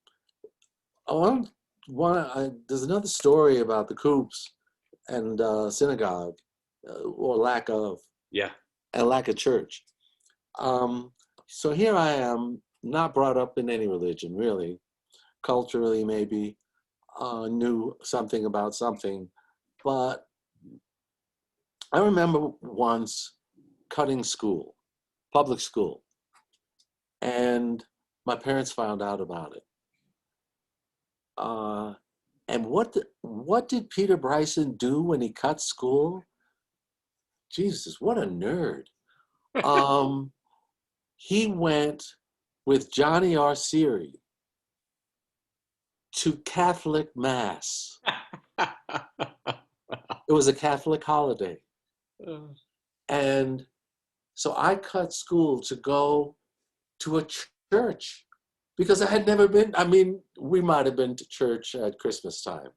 there's another story about the Coops and synagogue, or lack of, Yeah. and lack of church. So here I am, not brought up in any religion, really. Culturally, maybe knew something about something, but I remember once cutting school, public school, and my parents found out about it. And what did Peter Bryson do when he cut school? Jesus, what a nerd. He went with Johnny Arceri to Catholic Mass. It was a Catholic holiday. And so I cut school to go to a church because I had never been. I mean, we might have been to church at Christmas time.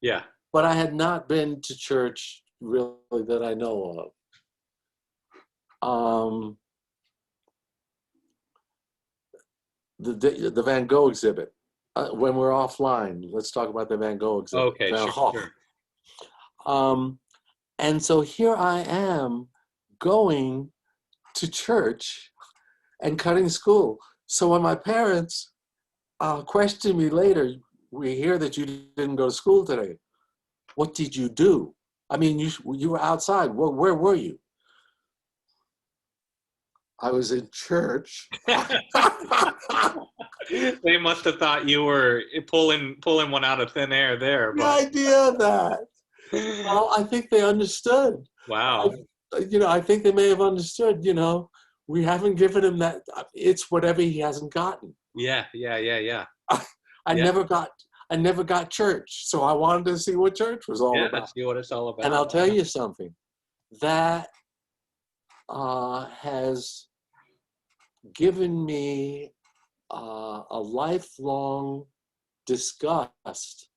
Yeah. But I had not been to church really that I know of. The Van Gogh exhibit. When we're offline, let's talk about the Van Gogh exhibit. Okay, Van sure. Gogh. And so here I am going to church and cutting school. So when my parents question me later, we hear that you didn't go to school today. What did you do? I mean, you were outside. Where were you? I was in church. They must have thought you were pulling one out of thin air there. The idea of that. Well, I think they understood. Wow. I think they may have understood, we haven't given him that. It's whatever he hasn't gotten. Yeah. I never got church. So I wanted to see what church was all about. See what it's all about. And I'll tell you something. That has given me a lifelong disgust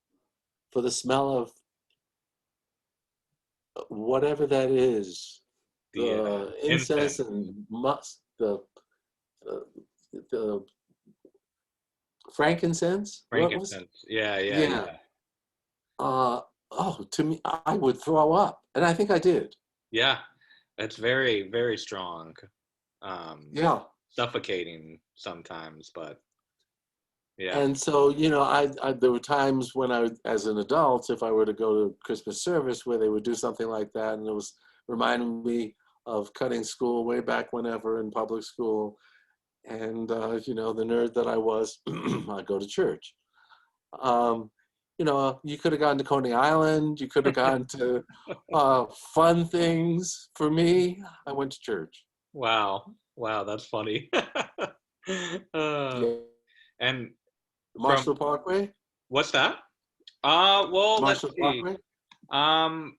for the smell of whatever that is, the incense and the frankincense. Frankincense. Yeah. To me, I would throw up, and I think I did. Yeah, it's very, very strong. Suffocating sometimes, but yeah. And so, there were times when as an adult, if I were to go to Christmas service where they would do something like that, and it was reminding me of cutting school way back whenever in public school, and the nerd that I was, I'd go to church. You could have gone to Coney Island, you could have gone to fun things. For me, I went to church. Wow, that's funny. And Marshall Parkway? What's that? Well, Marshall let's see. Parkway?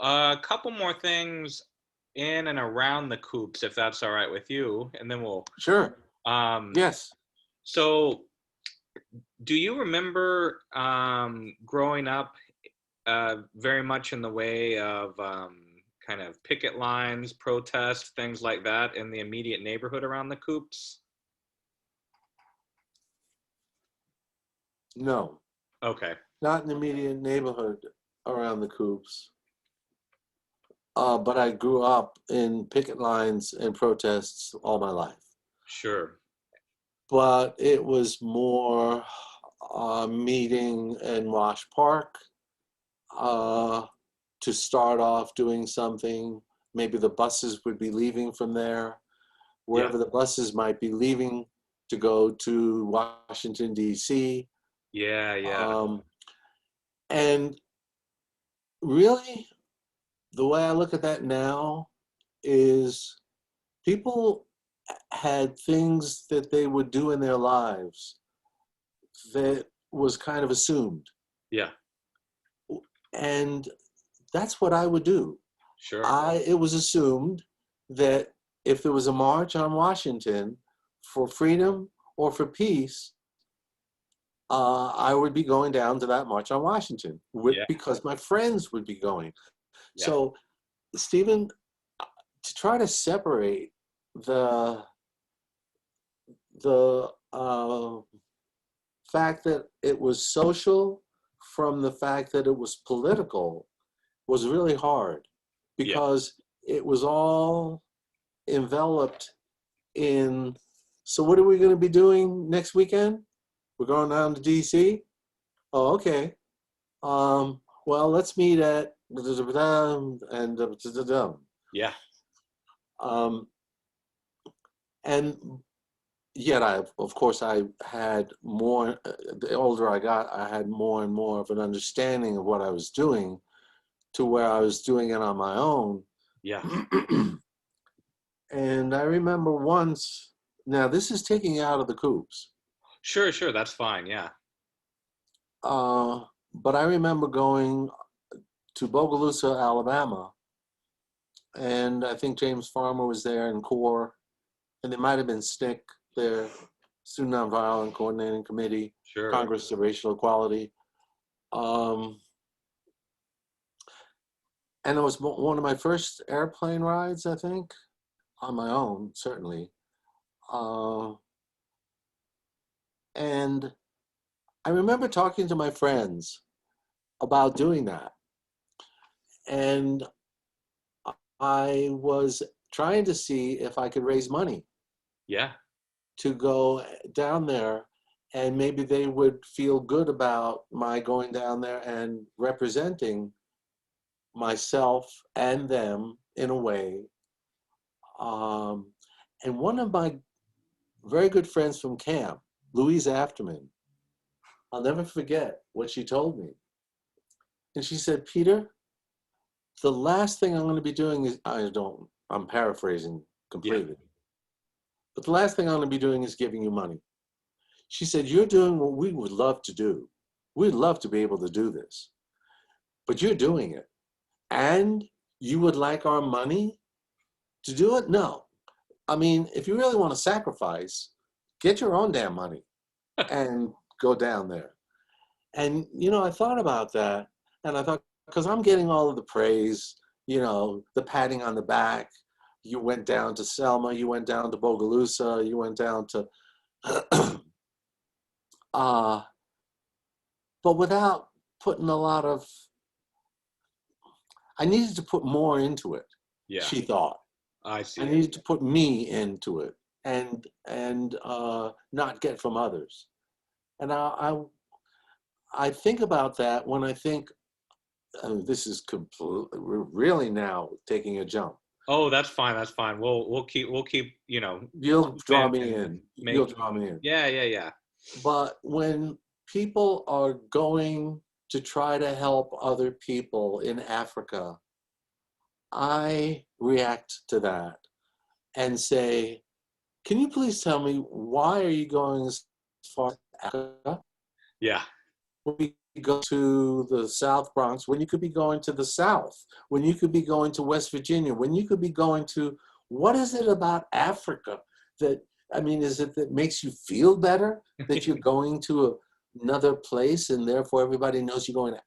A couple more things in and around the Coops, if that's all right with you, and then we'll. Sure. Yes. So, do you remember growing up very much in the way of kind of picket lines, protests, things like that in the immediate neighborhood around the Coops? No. Okay. Not in the immediate neighborhood around the Coops. But I grew up in picket lines and protests all my life. Sure. But it was more meeting in Wash Park to start off doing something. Maybe the buses would be leaving from there, wherever the buses might be leaving to go to Washington, D.C. Yeah. And really, the way I look at that now is people had things that they would do in their lives that was kind of assumed. Yeah. And that's what I would do. Sure. It was assumed that if there was a march on Washington for freedom or for peace, I would be going down to that march on Washington Yeah. because my friends would be going. Yeah. So, Stephen, to try to separate the fact that it was social from the fact that it was political was really hard, Yeah. because it was all enveloped in, so what are we going to be doing next weekend? We're going down to DC? Oh, okay. Well, let's meet at and Yeah. um, and yet of course I had more, the older I got, I had more and more of an understanding of what I was doing, to where I was doing it on my own. Yeah. And I remember once, now this is taking you out of the coops, Sure. Sure. That's fine. Yeah. but I remember going to Bogalusa, Alabama, and I think James Farmer was there in CORE, and there might have been SNCC there, Student Nonviolent Coordinating Committee, Sure. Congress of Racial Equality. And it was one of my first airplane rides, I think, on my own, certainly. And I remember talking to my friends about doing that. And I was trying to see if I could raise money Yeah. to go down there, and maybe they would feel good about my going down there and representing myself and them in a way. And one of my very good friends from camp, Louise Afterman, I'll never forget what she told me. And she said, Peter, the last thing I'm going to be doing is, I'm paraphrasing completely, but the last thing I'm going to be doing is giving you money. She said, you're doing what we would love to do. We'd love to be able to do this, but you're doing it. And you would like our money to do it? No. I mean, if you really want to sacrifice, get your own damn money and go down there. And, I thought about that, and I thought, because I'm getting all of the praise, the patting on the back. You went down to Selma, you went down to Bogalusa, you went down to, but without putting a lot of, I needed to put more into it, Yeah. she thought. I see. I needed to put me into it and not get from others. And I think about that when I think, this is really now taking a jump. Oh, that's fine. That's fine. We'll keep You'll draw me and in. You'll making. draw me in. Yeah. Yeah. Yeah. But when people are going to try to help other people in Africa, I react to that and say, can you please tell me, why are you going as far as Africa? Yeah. When we go to the South Bronx, when you could be going to the South, when you could be going to West Virginia, when you could be going to, what is it about Africa that, is it that makes you feel better that you're going to another place and therefore everybody knows you're going to?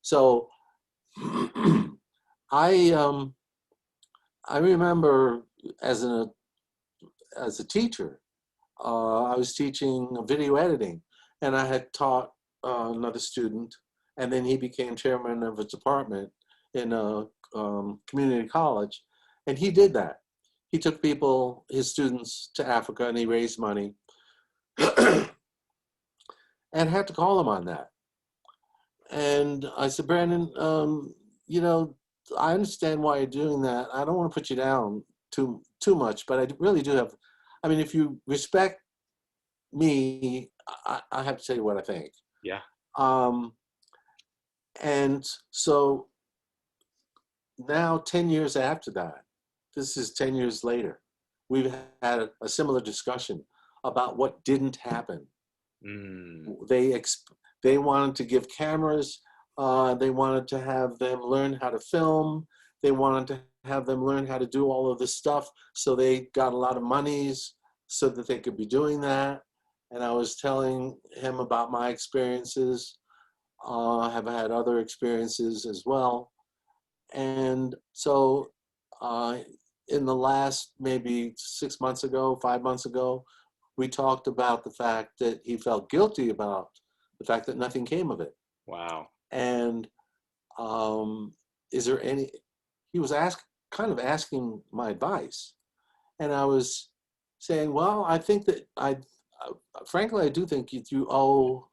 So I remember as a teacher, I was teaching video editing, and I had taught another student, and then he became chairman of a department in a community college, and he did that. He took his students to Africa, and he raised money, and had to call him on that. And I said, Brandon, I understand why you're doing that. I don't want to put you down too much, but I really do have, if you respect me, I have to tell you what I think. Yeah. And so now 10 years after that, this is 10 years later, we've had a similar discussion about what didn't happen. They wanted to give cameras. They wanted to have them learn how to film. They wanted to have them learn how to do all of this stuff. So they got a lot of monies so that they could be doing that. And I was telling him about my experiences. I have had other experiences as well. And so in the last maybe 6 months ago, 5 months ago, we talked about the fact that he felt guilty about the fact that nothing came of it. Wow. And is there any, he was kind of asking my advice. And I was saying, well, I think that frankly, I do think you owe,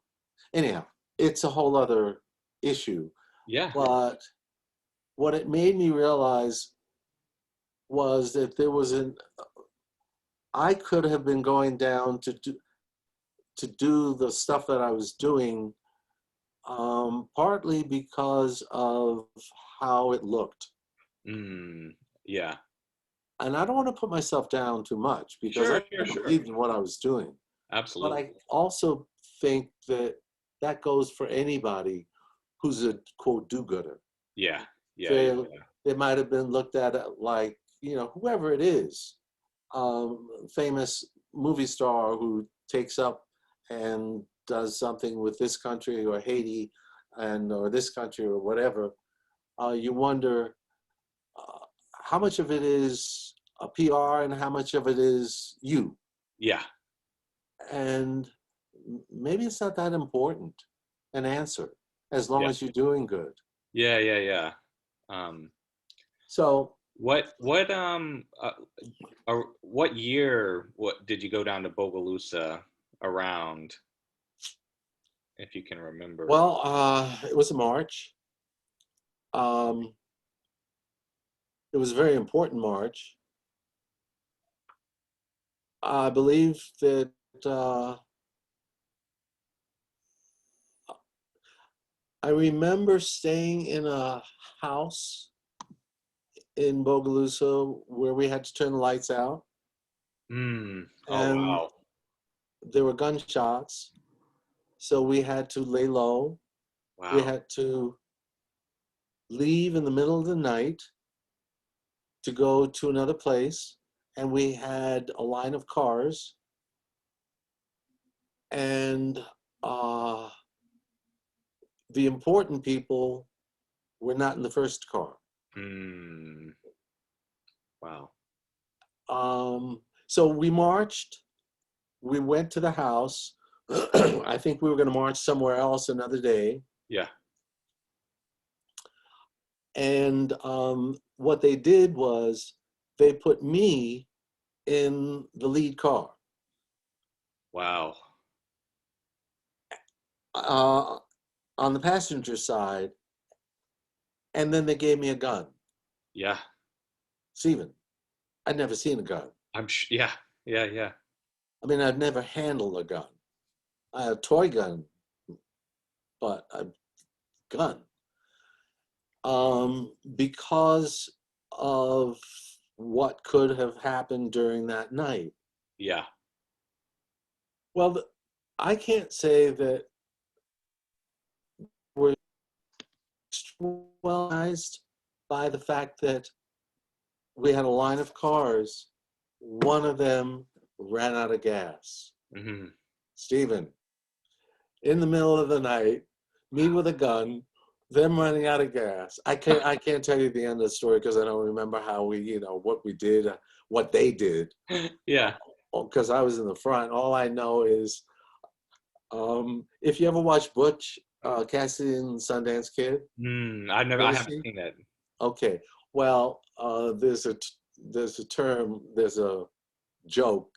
anyhow, it's a whole other issue. Yeah. But what it made me realize was that there was I could have been going down to do the stuff that I was doing, partly because of how it looked. Yeah. And I don't want to put myself down too much because I believed in what I was doing. Absolutely. But I also think that goes for anybody who's a quote do-gooder. Yeah. Yeah. They might have been looked at like, whoever it is, famous movie star who takes up and does something with this country or Haiti or this country or whatever. You wonder how much of it is a PR and how much of it is you. Yeah. And maybe it's not that important an answer as long as you're doing good. Yeah. So what year did you go down to Bogalusa around, if you can remember? Well, it was in March. It was a very important March. I believe that I remember staying in a house in Bogalusa where we had to turn the lights out. Oh, and wow. There were gunshots, so we had to lay low. Wow. We had to leave in the middle of the night to go to another place, and we had a line of cars, and the important people were not in the first car. Wow. So we marched. We went to the house. I think we were going to march somewhere else another day. Yeah. And what they did was they put me in the lead car. Wow. On the passenger side, and then they gave me a gun. Yeah. Steven, I'd never seen a gun. Yeah. I mean, I've never handled a gun. I had a toy gun, but a gun. Because of what could have happened during that night. Yeah. Well, I can't say that we're surprised by the fact that we had a line of cars. One of them ran out of gas. Steven, in the middle of the night, me with a gun, them running out of gas. I can't tell you the end of the story because I don't remember how we, what we did, what they did. Yeah. Because I was in the front. All I know is, if you ever watch Butch Cassidy and Sundance Kid. I haven't seen that. Okay. Well, there's a term, there's a joke.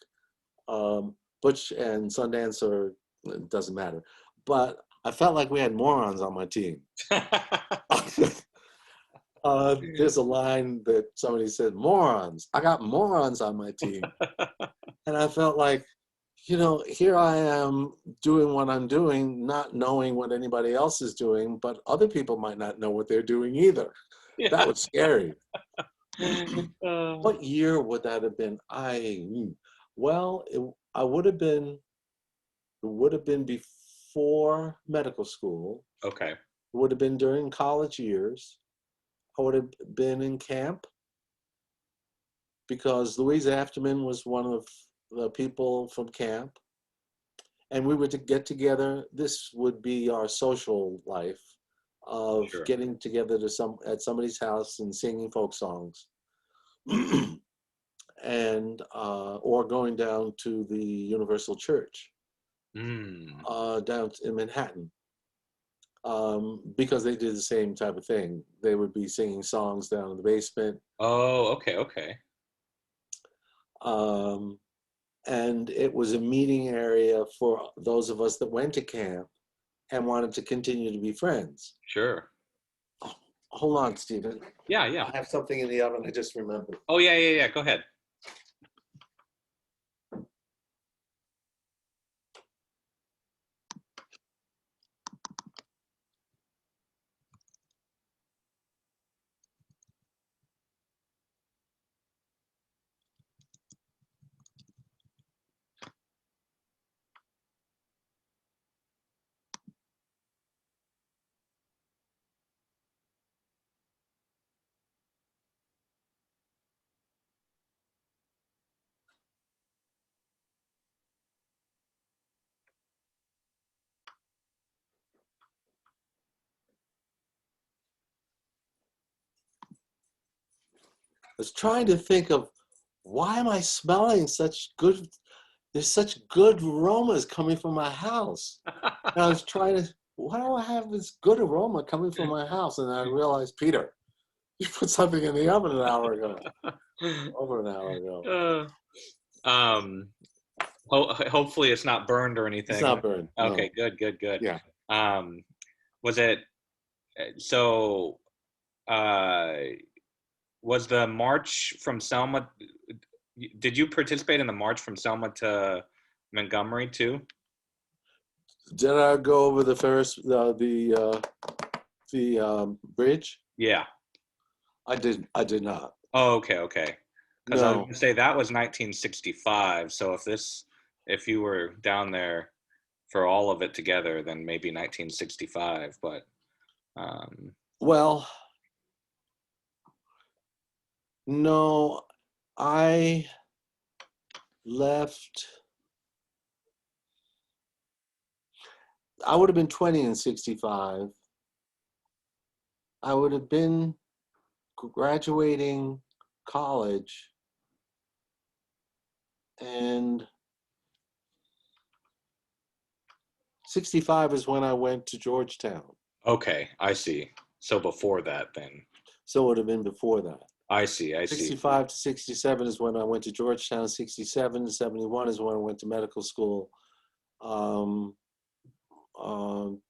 Butch and Sundance it doesn't matter. But I felt like we had morons on my team. There's a line that somebody said, morons. I got morons on my team. And I felt like, here I am doing what I'm doing, not knowing what anybody else is doing, but other people might not know what they're doing either. Yeah. That was scary. What year would that have been? Well, I would have been, it would have been before medical school. Okay. It would have been during college years. I would have been in camp because Louise Afterman was one of the people from camp. And we would get together. This would be our social life of Sure. getting together at somebody's house and singing folk songs. And or going down to the Universal Church down in Manhattan, because they did the same type of thing. They would be singing songs down in the basement. Oh, okay, okay. And it was a meeting area for those of us that went to camp and wanted to continue to be friends. Sure. Oh, hold on, Steven. Yeah, yeah. I have something in the oven I just remembered. Oh, yeah, yeah, yeah. Go ahead. I was trying to think of, why am I smelling such good, there's such good aromas coming from my house. And I was trying to, why do I have this good aroma coming from my house? And I realized, Peter, you put something in the oven an hour ago, over an hour ago. Hopefully it's not burned or anything. It's not burned. Okay, No. good, good, good. Yeah. Was it, so, was the march from Selma, did you participate in the march from Selma to Montgomery too? Did I go over the bridge? Yeah. I did not. Oh, okay, okay. Because I was No. gonna say that was 1965. So if you were down there for all of it together, then maybe 1965. But Well, no, I left. I would have been 20 in 65. I would have been graduating college, and 65 is when I went to Georgetown. okay, I see. So before that, then. So it would have been before that. I see. 65 to 67 is when I went to Georgetown. 67 to 71 is when I went to medical school.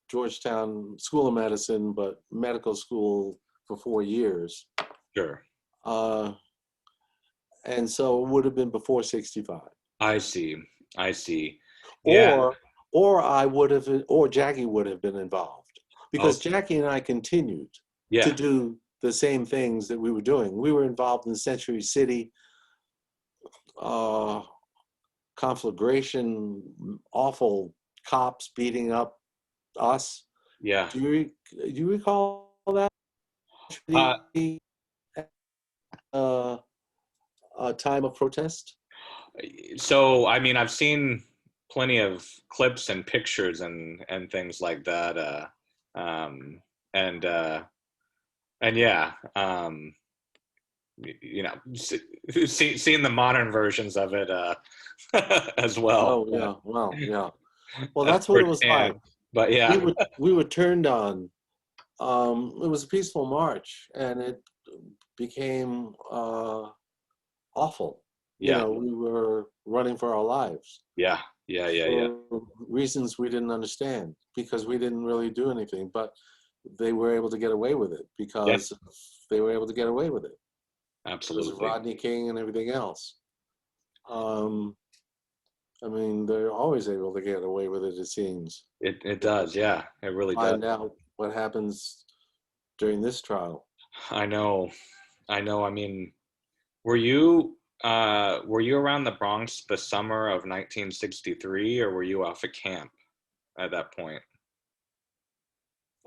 Georgetown School of Medicine, but medical school for 4 years. Sure. And so it would have been before 65. I see. Yeah. Or I would have, or Jackie would have been involved, because Jackie and I continued to do the same things that we were doing. We were involved in Century City, conflagration, awful cops beating up us. Yeah. Do you recall that? A time of protest? So, I mean, I've seen plenty of clips and pictures and things like that. And yeah, you know, seeing the modern versions of it as well. Oh yeah, well yeah. Well, that's what it was like. But yeah, we were turned on. It was a peaceful march, and it became awful. Yeah. You know, we were running for our lives. Yeah. For reasons we didn't understand, because we didn't really do anything, but they were able to get away with it because they were able to get away with it. Absolutely. Because of Rodney King and everything else. I mean, they're always able to get away with it, it seems. It does, yeah. It really does. Find out what happens during this trial. I know. I know. I mean, were you around the Bronx the summer of 1963, or were you off at camp at that point?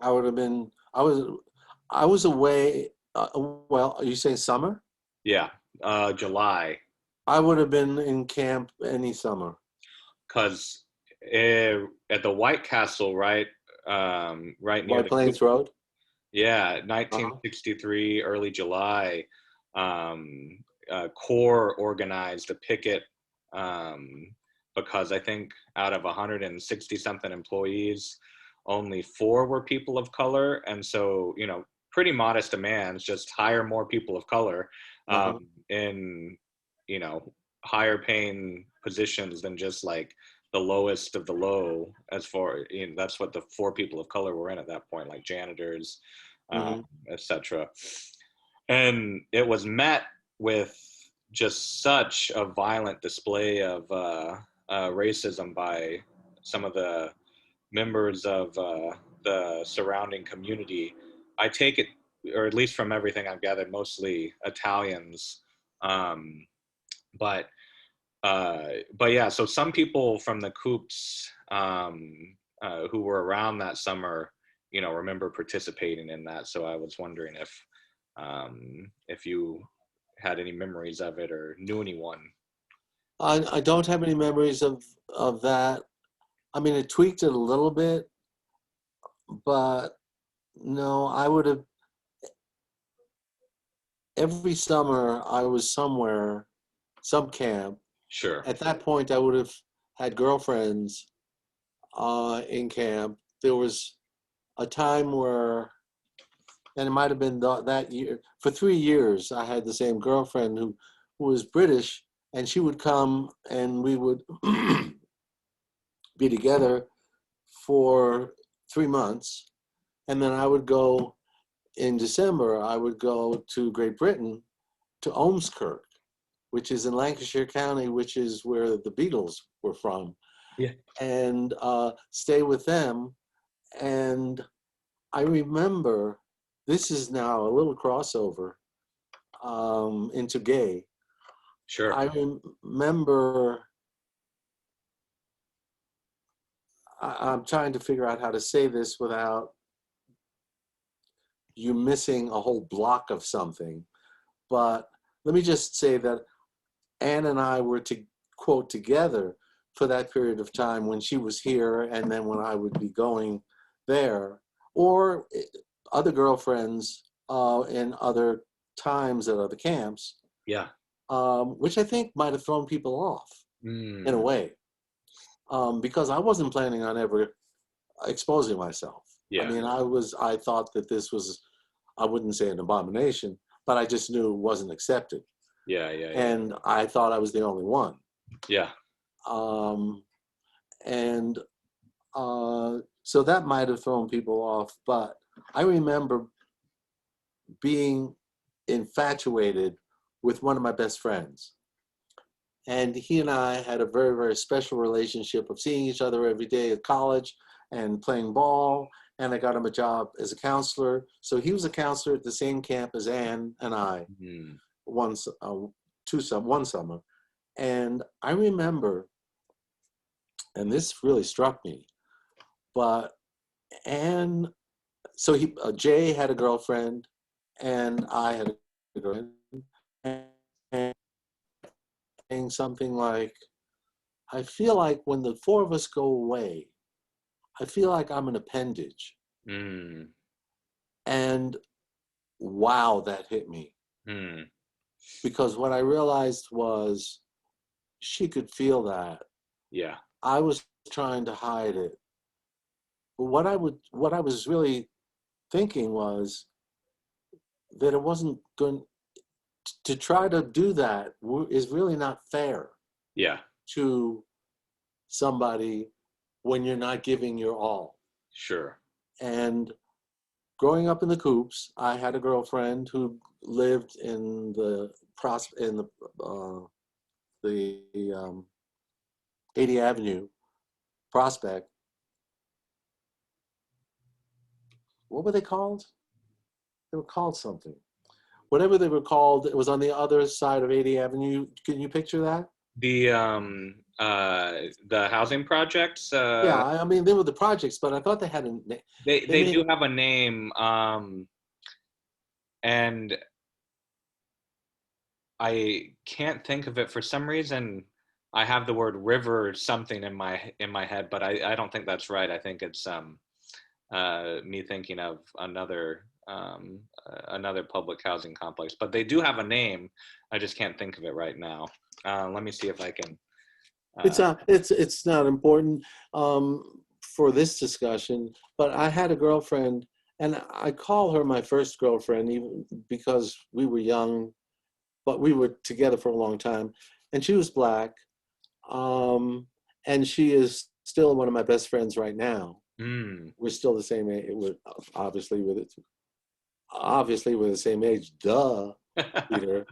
I would have been. I was away. Well, are you saying summer? Yeah, July, I would have been in camp any summer. because at the White Castle, right, right near White the Plains Road. yeah, Uh-huh. 1963, early July, um, CORE organized a picket um, because I think out of 160 something employees, only four were people of color. And so, pretty modest demands, just hire more people of color Uh-huh. in, you know, higher paying positions than just like the lowest of the low. As for, that's what the four people of color were in at that point, like janitors, uh, Hmm. etc. And it was met with just such a violent display of racism by some of the members of the surrounding community. I take it, or at least from everything I've gathered, mostly Italians. Um, but but yeah, so some people from the Coops who were around that summer, remember participating in that. So I was wondering if you had any memories of it or knew anyone. I don't have any memories of that. I mean, it tweaked it a little bit, but no, I would have every summer I was somewhere, some camp. Sure. At that point, I would have had girlfriends in camp. There was a time where, and it might have been that year, for 3 years, I had the same girlfriend who was British, and she would come and we would be together for 3 months. And then I would go in December, I would go to Great Britain, to Ormskirk, which is in Lancashire County, which is where the Beatles were from, Yeah. and stay with them. And I remember, this is now a little crossover into gay. Sure. I remember, I'm trying to figure out how to say this without you missing a whole block of something. But let me just say that Anne and I were to quote together for that period of time when she was here and then when I would be going there, or other girlfriends in other times at other camps, Yeah. which I think might have thrown people off in a Mm, way, because I wasn't planning on ever exposing myself. I yeah. mean, I thought that this was, I wouldn't say an abomination, but I just knew it wasn't accepted. Yeah. Yeah. Yeah. And I thought I was the only one. Yeah. Um, and so that might have thrown people off, but I remember being infatuated with one of my best friends. And he and I had a very, very special relationship of seeing each other every day at college and playing ball. And I got him a job as a counselor. So he was a counselor at the same camp as Anne and I, Mm, once, one summer. And I remember, and this really struck me, but Anne, so Jay had a girlfriend, and I had a girlfriend, and saying something like, I feel like when the four of us go away, I feel like I'm an appendage. mm, And wow, that hit me. mm. Because what I realized was she could feel that. Yeah. I was trying to hide it. But what I was really thinking was that it wasn't going to try to do that is really not fair Yeah. to somebody when you're not giving your all. Sure. And growing up in the Coops, I had a girlfriend who lived in uh, the 80 Avenue Prospect. What were they called? They were called something. whatever they were called. It was on the other side of 80th Avenue. Can you picture that? The housing projects. Yeah, I mean, they were the projects, but I thought they had a name. They They made, do have a name, and I can't think of it for some reason. I have the word river something in my head, but I don't think that's right. I think it's me thinking of another public housing complex. But they do have a name. I just can't think of it right now. Let me see if I can. it's not important for this discussion, but I had a girlfriend, and I call her my first girlfriend, even because we were young, but we were together for a long time, and she was Black, and she is still one of my best friends right now. We're still the same age. We're obviously we're the same age. Duh, Peter.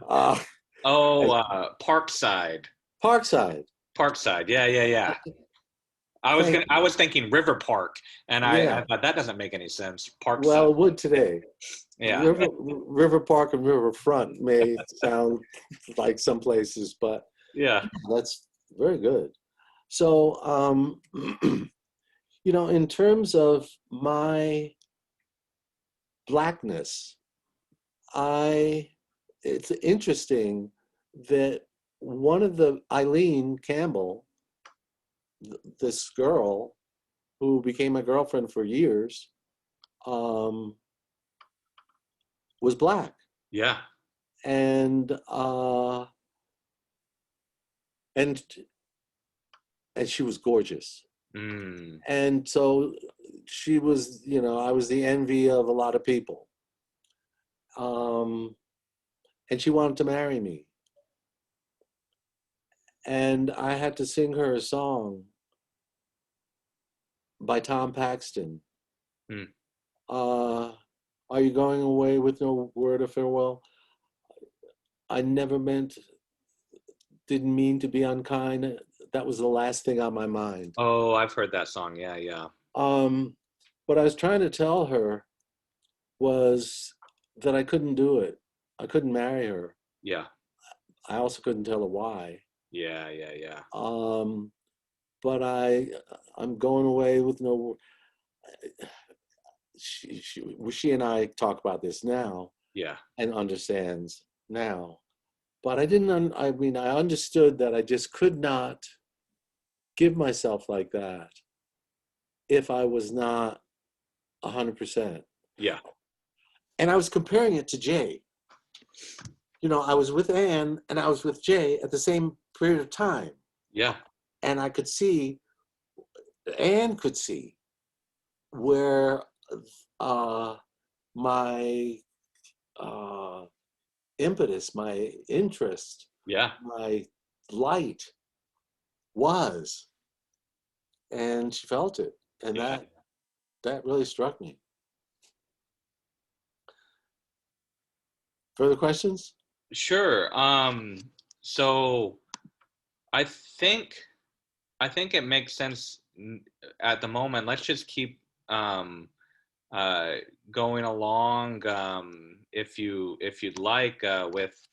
Parkside. Parkside. Parkside. Yeah, yeah, yeah. Thank I you. was thinking River Park, and I Yeah. thought that doesn't make any sense. Well, Parkside. it would today. Yeah. River Park and Riverfront may sound like some places, but Yeah. that's very good. So, in terms of my Blackness, it's interesting that one of the Eileen Campbell, this girl who became my girlfriend for years, was Black, Yeah. and and and she was gorgeous. And so she was, I was the envy of a lot of people. And she wanted to marry me. And I had to sing her a song by Tom Paxton. Are you going away with no word of farewell? I didn't mean to be unkind. That was the last thing on my mind. Oh, I've heard that song. Yeah, yeah. What I was trying to tell her was that I couldn't do it. I couldn't marry her. Yeah. I also couldn't tell her why. Yeah, yeah, yeah. But I'm going away with no. She and I talk about this now. Yeah. And understands now. But I didn't. I mean, I understood that I just could not give myself like that if I was not 100%. Yeah. And I was comparing it to Jay. I was with Anne and I was with Jay at the same period of time. Yeah. And I could see, Anne could see where my impetus, my interest, Yeah. my light was. And she felt it. And Yeah. that really struck me. Further questions? Sure. So I think it makes sense at the moment. Let's just keep going along, if you'd like, with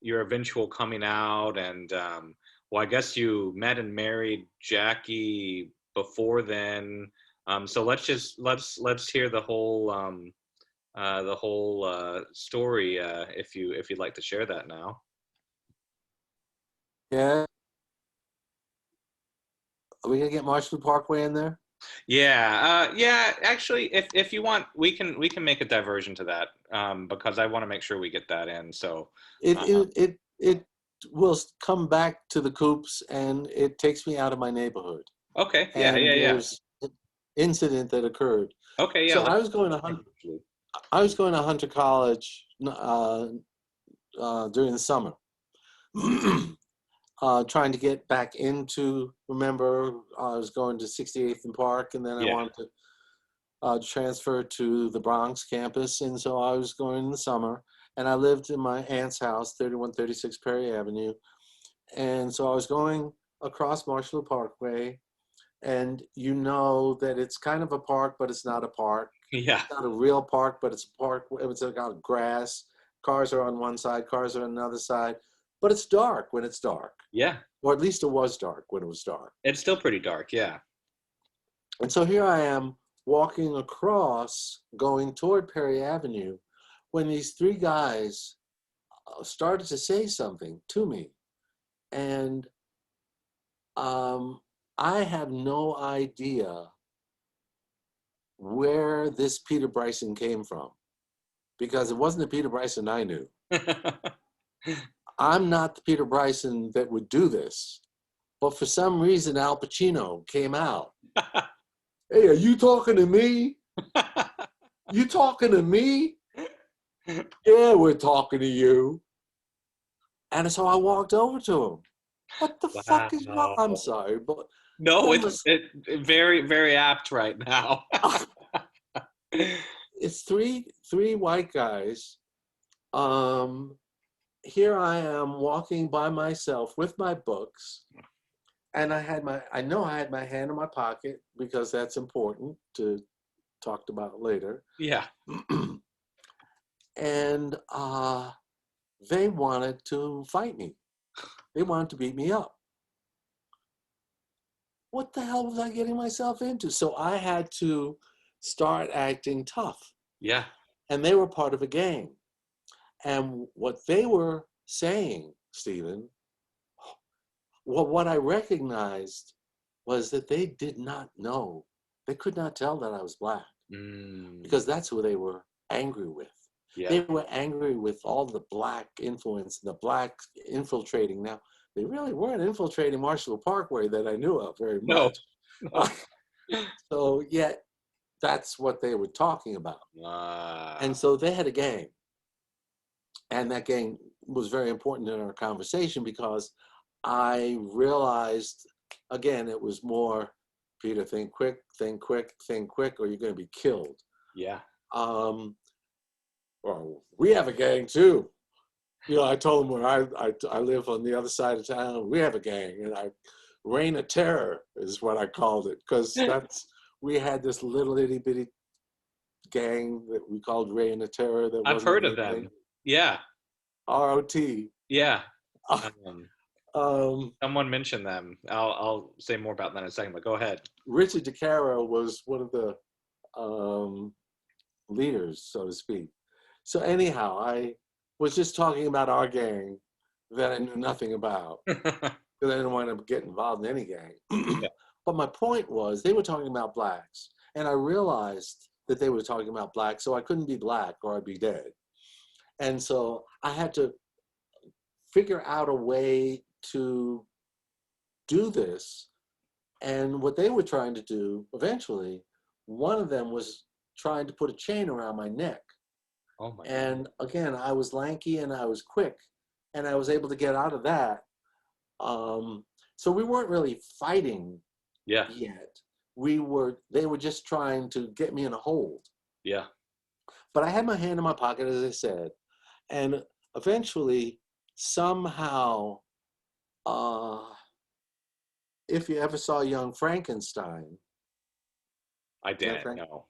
your eventual coming out, and well, I guess you met and married Jackie before then. So let's hear the whole story, if you'd like to share that now. Yeah. Are we gonna get Marshall Parkway in there? Yeah, yeah. Actually, if you want, we can make a diversion to that, because I want to make sure we get that in. So It will come back to the Coops, and it takes me out of my neighborhood. okay, yeah, And yeah, yeah. there's an incident that occurred. Okay, yeah. So I was going to Hunter College during the summer. Trying to get back into, remember, I was going to 68th and Park, and then I wanted to transfer to the Bronx campus, and so I was going in the summer, and I lived in my aunt's house, 3136 Perry Avenue, and so I was going across Marshall Parkway, and that it's kind of a park, but it's not a park, Yeah. It's not a real park, but it's a park. It's got grass. Cars are on one side, cars are on another side. But it's dark when it's dark. Yeah. Or at least it was dark when it was dark. It's still pretty dark. Yeah. And so here I am walking across, going toward Perry Avenue, when these three guys started to say something to me. And I have no idea where this Peter Bryson came from, because it wasn't the Peter Bryson I knew. I'm not the Peter Bryson that would do this. But for some reason, Al Pacino came out. Hey, are you talking to me? You talking to me? Yeah, we're talking to you. And so I walked over to him. What the fuck is wrong? I'm sorry, but no, it's very, very apt right now. it's three white guys. Here I am walking by myself with my books, and I know I had my hand in my pocket because that's important to talk about later. Yeah. And they wanted to fight me. They wanted to beat me up. What the hell was I getting myself into? So I had to start acting tough. Yeah. And they were part of a gang. And what they were saying, Steven, what I recognized was that they did not know. They could not tell that I was Black, because that's who they were angry with. Yeah. They were angry with all the Black influence, the Black infiltrating. Now, they really weren't infiltrating Marshall Parkway that I knew of very much. No. So yet, that's what they were talking about. And so they had a gang. And that gang was very important in our conversation, because I realized, again, it was more, Peter, think quick, or you're going to be killed. Yeah. Well, we have a gang too. You know, I told them where I live on the other side of town. We have a gang, and Reign of Terror is what I called it, because we had this little itty bitty gang that we called Reign of Terror. That I've heard of them. Yeah. ROT. Yeah. Someone mentioned them. I'll say more about that in a second, but go ahead. Richard DeCaro was one of the leaders, so to speak. So anyhow, I was just talking about our gang that I knew nothing about, because I didn't want to get involved in any gang. Yeah. But my point was, they were talking about Blacks, and I realized that they were talking about Blacks, so I couldn't be Black or I'd be dead. And so I had to figure out a way to do this. And what they were trying to do, eventually, one of them was trying to put a chain around my neck. Oh my and God. Again, I was lanky and I was quick, and I was able to get out of that. So we weren't really fighting yet. They were just trying to get me in a hold. Yeah. But I had my hand in my pocket, as I said. And eventually, somehow, if you ever saw Young Frankenstein. I didn't know.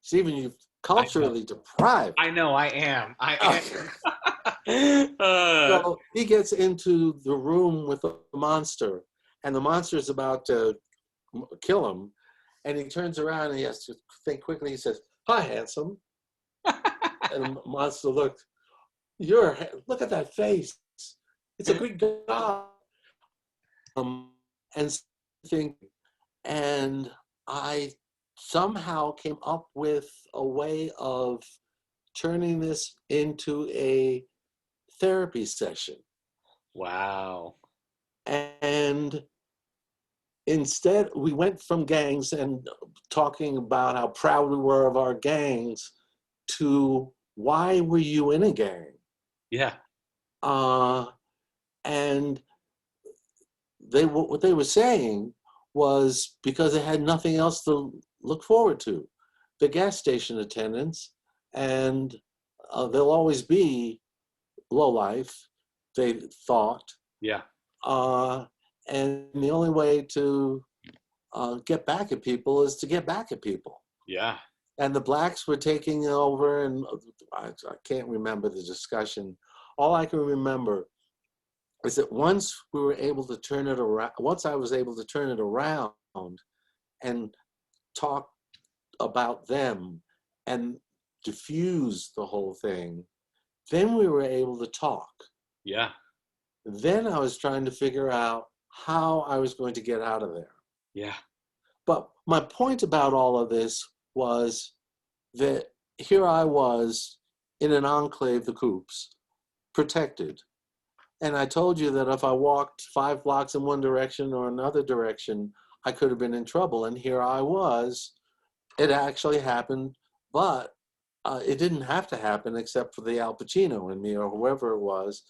Steven, you've culturally deprived. I know, I am. So he gets into the room with the monster, and the monster is about to kill him. And he turns around and he has to think quickly. He says, "Hi, handsome." And the monster looked, look at that face. It's a good guy. And I somehow came up with a way of turning this into a therapy session. Wow. And instead, we went from gangs and talking about how proud we were of our gangs to, why were you in a gang? Yeah. And what they were saying was, because they had nothing else to look forward to. The gas station attendants, and they'll always be low life, they thought. Yeah. And the only way to get back at people is to get back at people. Yeah. and the blacks were taking over, and I can't remember the discussion. All I can remember is that once we were able to turn it around, once I was able to turn it around and talk about them and diffuse the whole thing, then we were able to talk. Yeah. Then I was trying to figure out how I was going to get out of there. Yeah. But my point about all of this was that here I was in an enclave, the Coops, protected. And I told you that if I walked 5 blocks in one direction or another direction, I could have been in trouble. And here I was. It actually happened, but it didn't have to happen except for the Al Pacino in me or whoever it was.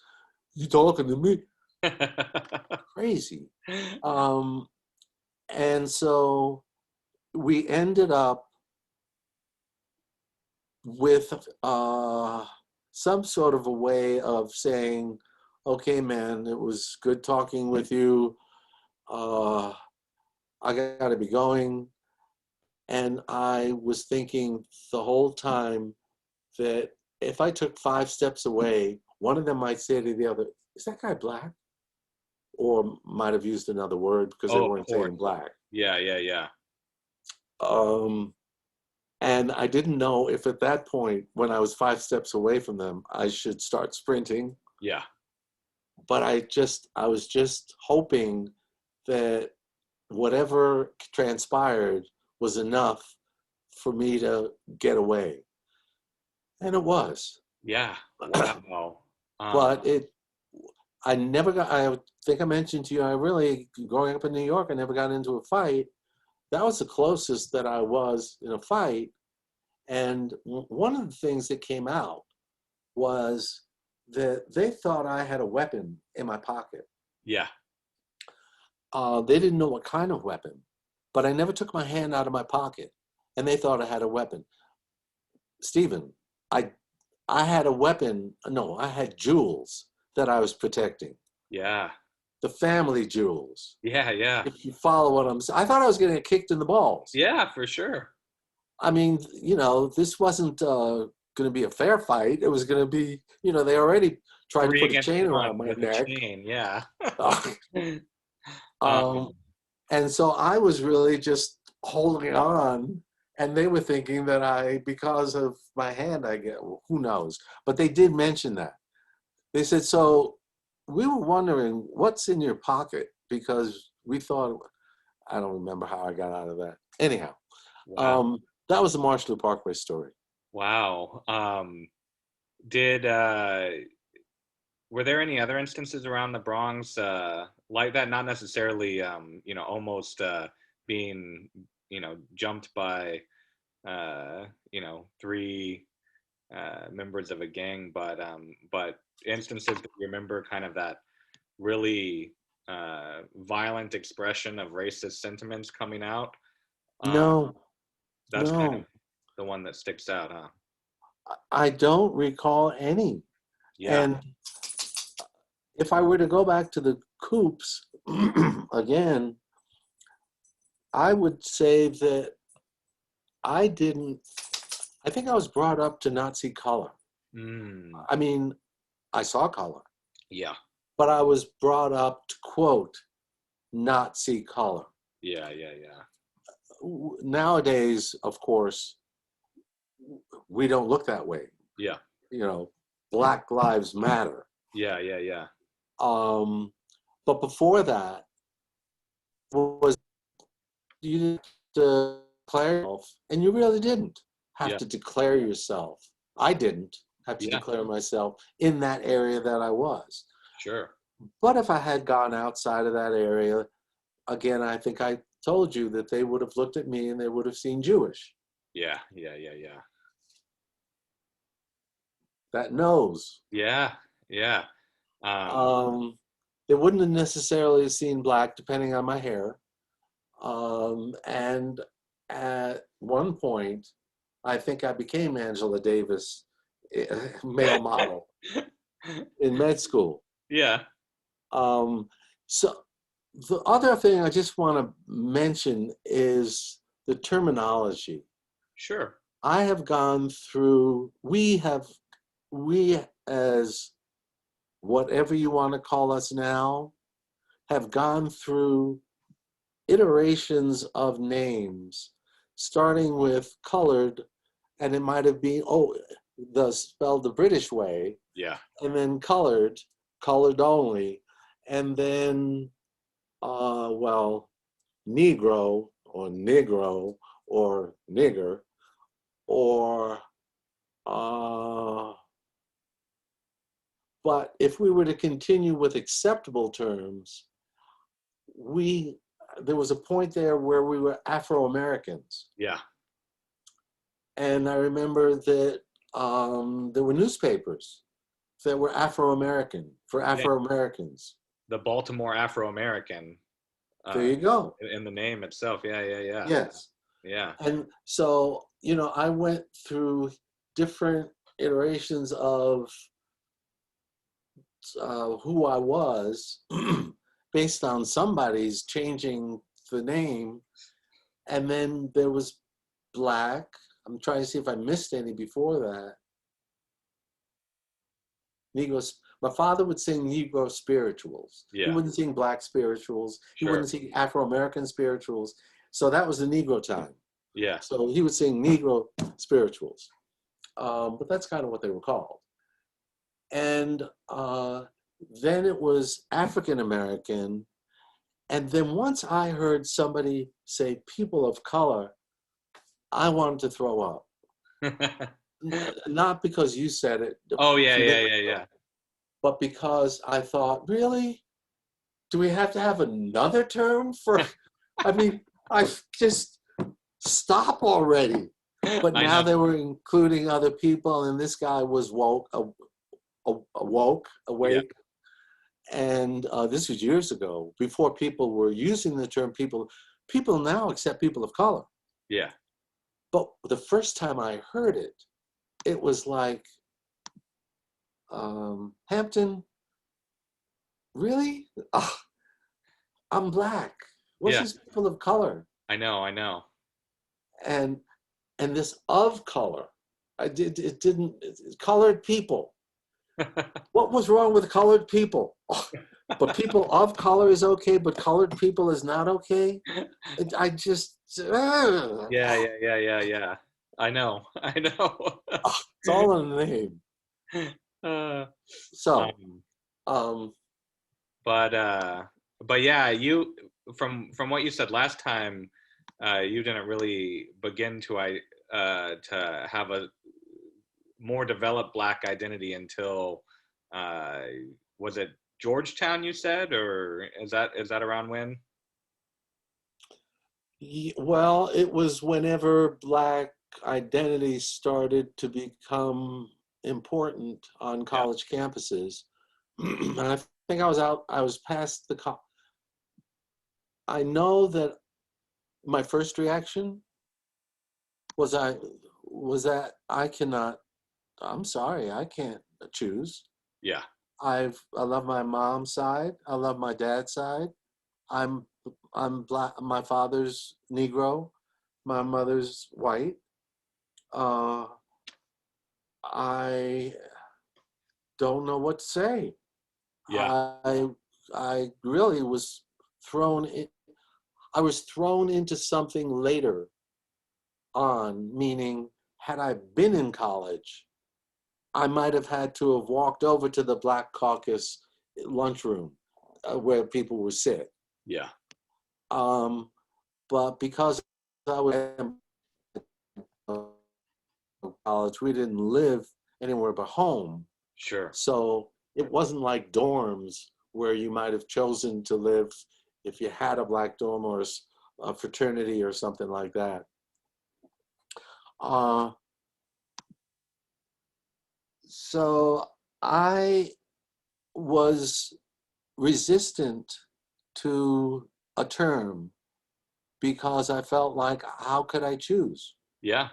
You talking to me? Crazy. And so we ended up with some sort of a way of saying, okay, man, it was good talking with you. I got to be going. And I was thinking the whole time that if I took 5 steps away, one of them might say to the other, is that guy black? Or might have used another word because they weren't saying black. Yeah, yeah, yeah. And I didn't know if at that point, when I was 5 steps away from them, I should start sprinting. Yeah. But I was just hoping that whatever transpired was enough for me to get away. And it was. Yeah. Wow. But I never got, I think I mentioned to you, growing up in New York, I never got into a fight. That was the closest that I was in a fight. And one of the things that came out was that they thought I had a weapon in my pocket. Yeah. They didn't know what kind of weapon, but I never took my hand out of my pocket, and they thought I had a weapon. Stephen, I had a weapon. No, I had jewels that I was protecting. Yeah. The family jewels. Yeah, yeah. If you follow what I'm saying, I thought I was going to get kicked in the balls. Yeah, for sure. I mean, this wasn't going to be a fair fight. It was going to be, they already tried to put a chain around my neck. Chain, yeah. And so I was really just holding on, and they were thinking that because of my hand, who knows? But they did mention that. They said, so we were wondering what's in your pocket, because we thought, I don't remember how I got out of that. Anyhow, wow. That was the Marshall Parkway story. Wow. Were there any other instances around the Bronx like that? Not necessarily, almost being, jumped by, 3 members of a gang, but instances that you remember kind of that really violent expression of racist sentiments coming out? No. That's kind of the one that sticks out, huh? I don't recall any. Yeah. And if I were to go back to the Coops again, I would say that I think I was brought up to not see color. I mean, I saw color. Yeah. But I was brought up to, quote, not see color. Yeah, yeah, yeah. Nowadays, of course, we don't look that way. Yeah. Black Lives Matter. Yeah, yeah, yeah. But before that, you didn't declare yourself, and you really didn't have to declare yourself. I didn't have to declare myself in that area that I was. Sure. But if I had gone outside of that area, again, I think I told you that they would have looked at me and they would have seen Jewish. Yeah, yeah, yeah, yeah. That nose. Yeah, yeah. They wouldn't have necessarily seen black, depending on my hair. And at one point, I think I became Angela Davis, male model, in med school. Yeah. So the other thing I just want to mention is the terminology. Sure. I have gone through, we as whatever you want to call us now, have gone through iterations of names, starting with colored, and it might have been, spelled the British way, Yeah. and then colored only, and then, Negro or Negro or nigger, or, but if we were to continue with acceptable terms, there was a point there where we were Afro-Americans. Yeah. And I remember that there were newspapers that were Afro-American, for Yeah. Afro-Americans. The Baltimore Afro-American. There you go. In the name itself. Yeah. Yes. Yeah. And so, I went through different iterations of who I was based on somebody's changing the name. And then there was Black. I'm trying to see if I missed any before that. Negro. My father would sing Negro spirituals. Yeah. He wouldn't sing Black spirituals. He Sure. wouldn't sing Afro-American spirituals. So that was the Negro time. Yeah. So he would sing Negro spirituals. But that's kind of what they were called. And then it was African American. And then once I heard somebody say people of color, I wanted to throw up. Not because you said it. Oh, yeah. But because I thought, really? Do we have to have another term for? I mean, I just stop already. But now they were including other people, and this guy was awake. Yeah. And this was years ago, before people were using the term people. People now accept people of color. Yeah. But the first time I heard it, it was like, Hampton, really? Oh, I'm Black. What's these people of color? I know. And this of color, colored people. What was wrong with colored people? But people of color is okay, but colored people is not okay? I just... Yeah. I know. It's all in the name. So, but yeah, you from what you said last time, you didn't really begin to have a more developed Black identity until was it Georgetown you said, or is that around when? Well, it was whenever Black identity started to become important on college campuses. And I think I was past I know that my first reaction was that I'm sorry, I can't choose. Yeah. I love my mom's side. I love my dad's side. I'm Black. My father's Negro. My mother's white. I don't know what to say. Yeah. I really was thrown in. I was thrown into something later on, meaning had I been in college, I might have had to have walked over to the Black Caucus lunchroom where people would sit. Yeah. But because I was in college, we didn't live anywhere but home. Sure. So it wasn't like dorms where you might have chosen to live if you had a Black dorm or a fraternity or something like that. So I was resistant to a term because I felt like, how could I choose? Yeah.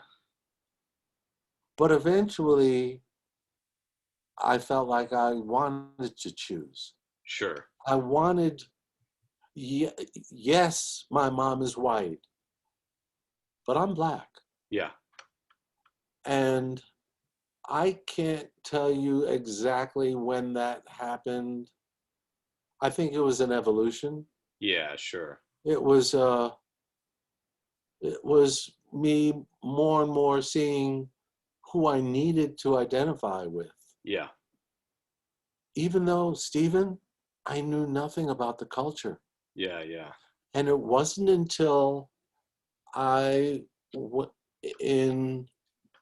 But eventually, I felt like I wanted to choose. Sure. I wanted, yes, my mom is white, but I'm Black. Yeah. And I can't tell you exactly when that happened. I think it was an evolution. Yeah, sure. It was it was me more and more seeing who I needed to identify with. Yeah. Even though, Stephen, I knew nothing about the culture. Yeah, yeah. And it wasn't until in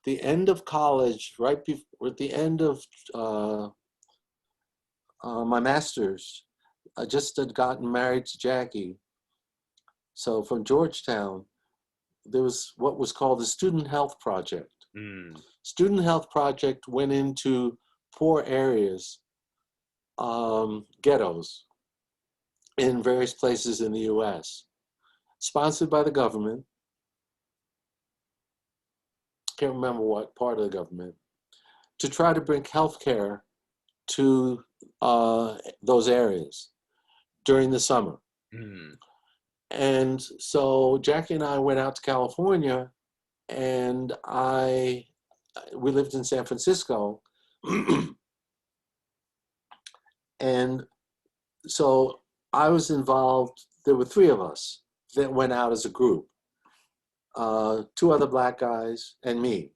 the end of college, right before, at the end of uh, my master's, I just had gotten married to Jackie. So from Georgetown, there was what was called the Student Health Project. Mm. Student Health Project went into poor areas, ghettos, in various places in the US, sponsored by the government. Can't remember what part of the government, to try to bring healthcare to those areas during the summer. Mm. And so Jackie and I went out to California, and we lived in San Francisco. And so I was involved. There were three of us that went out as a group, two other black guys and me.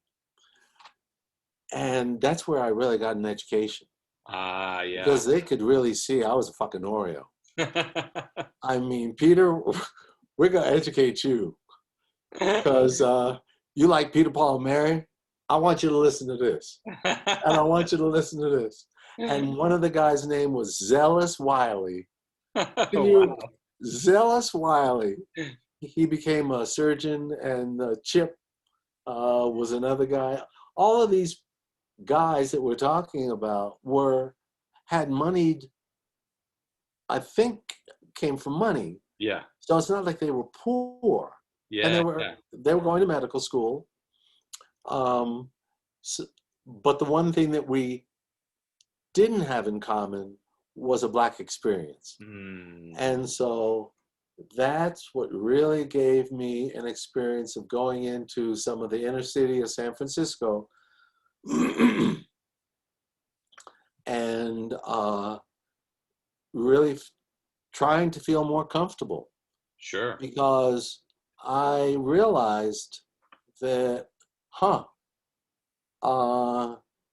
And that's where I really got an education, Ah, yeah. because they could really see I was a fucking Oreo. I mean, Peter, we're going to educate you, because you like Peter, Paul, and Mary. I want you to listen to this. And I want you to listen to this. And one of the guys' name was Zealous Wiley. Can you, Wow. Zealous Wiley. He became a surgeon, and Chip was another guy. All of these guys that we're talking about had moneyed, I think, came from money. Yeah. So it's not like they were poor. And Yeah, yeah. they were going to medical school. But the one thing that we didn't have in common was a black experience. Mm. And so that's what really gave me an experience of going into some of the inner city of San Francisco and really trying to feel more comfortable. Sure. Because I realized that,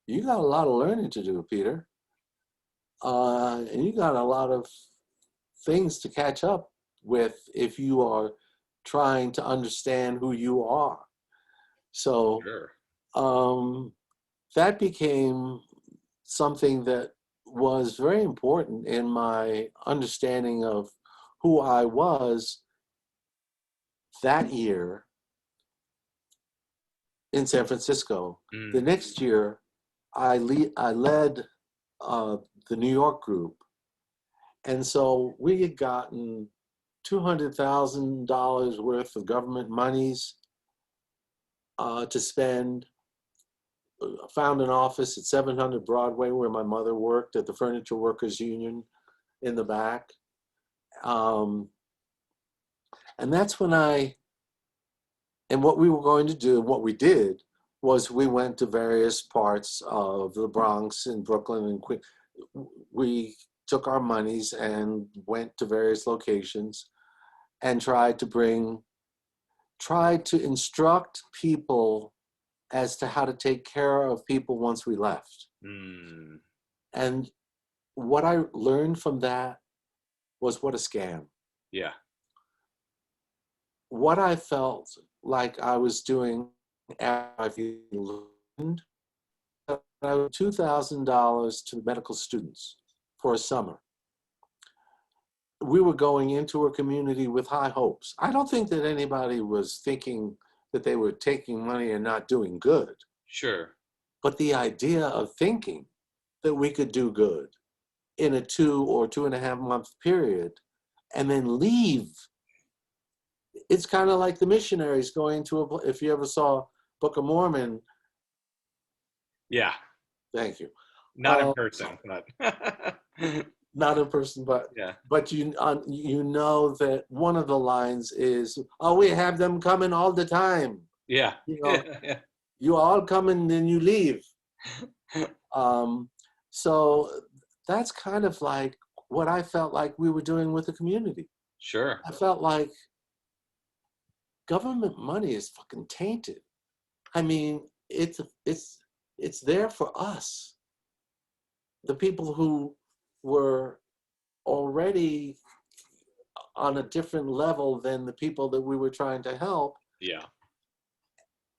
you got a lot of learning to do, Peter. And you got a lot of things to catch up with if you are trying to understand who you are. So Sure. that became something that was very important in my understanding of who I was that year in San Francisco. Mm. The next year, I led the New York group. And so we had gotten $200,000 worth of government monies to spend. Found an office at 700 Broadway where my mother worked at the Furniture Workers Union in the back. And that's when and what we were going to do, what we did, was we went to various parts of the Bronx and Brooklyn and Queens. We took our monies and went to various locations and tried to instruct people as to how to take care of people once we left. Mm. And what I learned from that was what a scam. Yeah. What I felt like I was doing after I learned, I was $2,000 to medical students for a summer. We were going into a community with high hopes. I don't think that anybody was thinking that they were taking money and not doing good. Sure. But the idea of thinking that we could do good in a 2 or 2.5 month period and then leave. It's kind of like the missionaries going to if you ever saw Book of Mormon. Yeah. Thank you. Not in person, but Not in person, but yeah. But you know that one of the lines is, "Oh, we have them coming all the time." Yeah. You know, Yeah. you all come and then you leave. So that's kind of like what I felt like we were doing with the community. Sure. I felt like government money is fucking tainted. I mean, it's there for us, the people who were already on a different level than the people that we were trying to help. Yeah.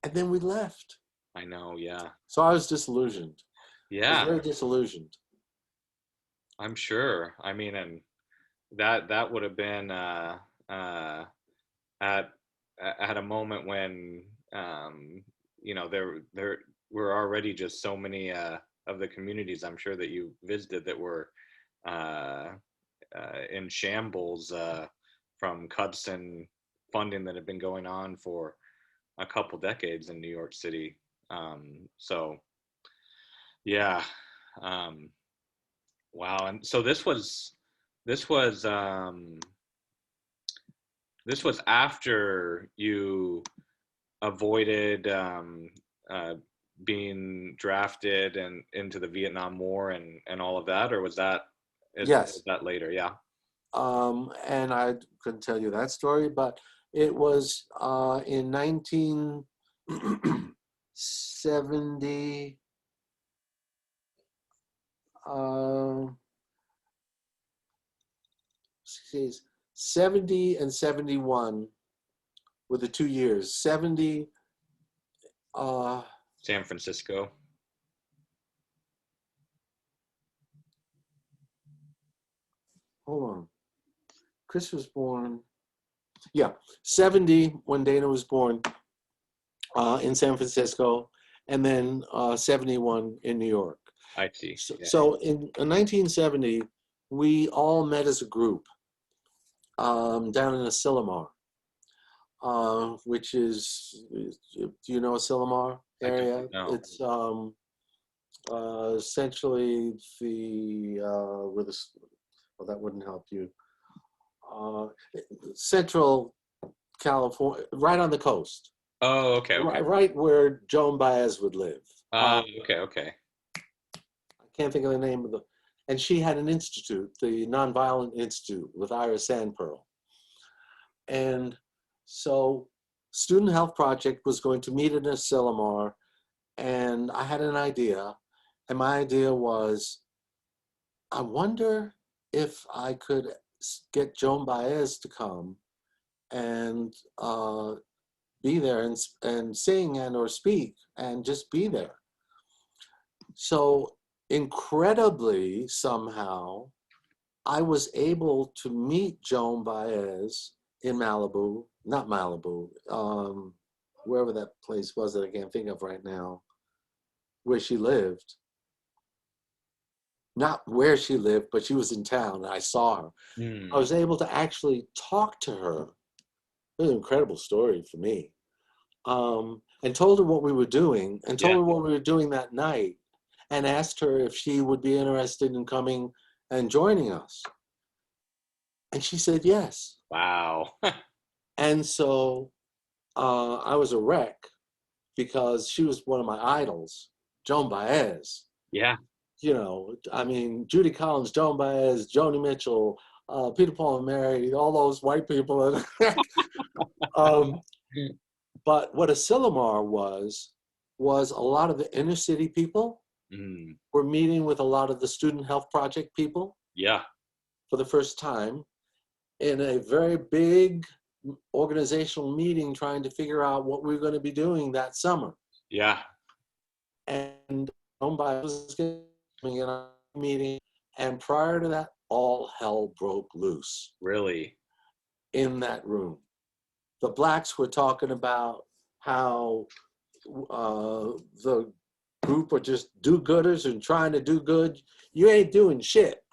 And then we left. I know. Yeah. So I was disillusioned. I was Yeah. very disillusioned. I'm sure. I mean, and that would have been at a moment when there were already just so many of the communities I'm sure that you visited that were in shambles from cuts and funding that had been going on for a couple decades in New York City. So yeah. Wow. And so this was after you avoided being drafted and into the Vietnam War and all of that, or was Yes. that later? Yeah. And I couldn't tell you that story, but it was in 1970. 70 and 71 were the 2 years. 70. San Francisco. Hold on. Chris was born. Yeah, 70 when Dana was born in San Francisco, and then 71 in New York. I see. Yeah. So in 1970, we all met as a group down in Asilomar, which is, do you know Asilomar area? It's essentially well, that wouldn't help you. Central California, right on the coast. Oh, okay. Right where Joan Baez would live. Okay. I can't think of the name of and she had an institute, the Nonviolent Institute with Iris Sandpearl. And so Student Health Project was going to meet in Asilomar, and I had an idea, and my idea was, I wonder if I could get Joan Baez to come and be there and sing and or speak and just be there. So incredibly, somehow, I was able to meet Joan Baez in Malibu, not Malibu, wherever that place was that I can't think of right now, where she lived. Not where she lived, but she was in town, and I saw her. I was able to actually talk to her. It was an incredible story for me. And told her what we were doing, and told her what we were doing that night, and asked her if she would be interested in coming and joining us. And she said yes. Wow. And so I was a wreck because she was one of my idols, Joan Baez. Yeah. You know, I mean, Judy Collins, Joan Baez, Joni Mitchell, Peter, Paul, and Mary, all those white people. But what Asilomar was a lot of the inner city people were meeting with a lot of the Student Health Project people. Yeah. For the first time in a very big organizational meeting, trying to figure out what we were going to be doing that summer. Yeah. And Joan Baez was coming in a meeting, and prior to that, all hell broke loose. Really? In that room. The blacks were talking about how the group are just do-gooders and trying to do good. You ain't doing shit.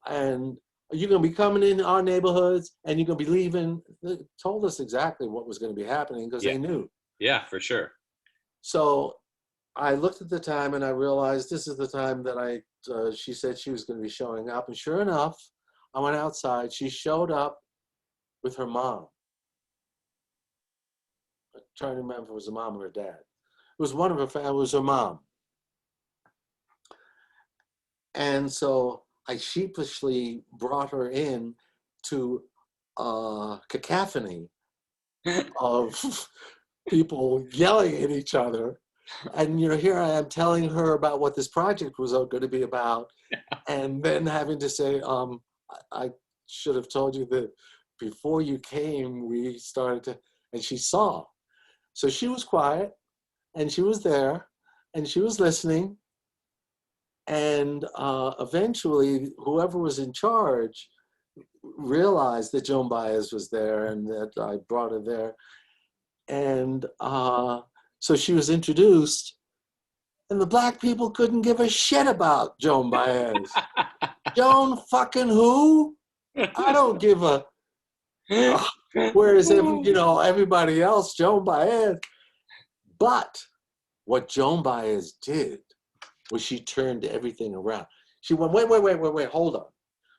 And you're going to be coming in our neighborhoods and you're going to be leaving. They told us exactly what was going to be happening because they knew. Yeah, for sure. So I looked at the time and I realized this is the time that she said she was going to be showing up. And sure enough, I went outside. She showed up with her mom. I'm trying to remember if it was a mom or a dad. was one of her family, it was her mom. And so I sheepishly brought her in to a cacophony of people yelling at each other. And, here I am telling her about what this project was going to be about. And then having to say, I should have told you that before you came, we started to, and she saw. So she was quiet, and she was there, and she was listening. And eventually, whoever was in charge realized that Joan Baez was there and that I brought her there. And so she was introduced, and the black people couldn't give a shit about Joan Baez. Joan fucking who? I don't give a. Whereas everybody else, Joan Baez. But what Joan Baez did was she turned everything around. She went, wait, hold on.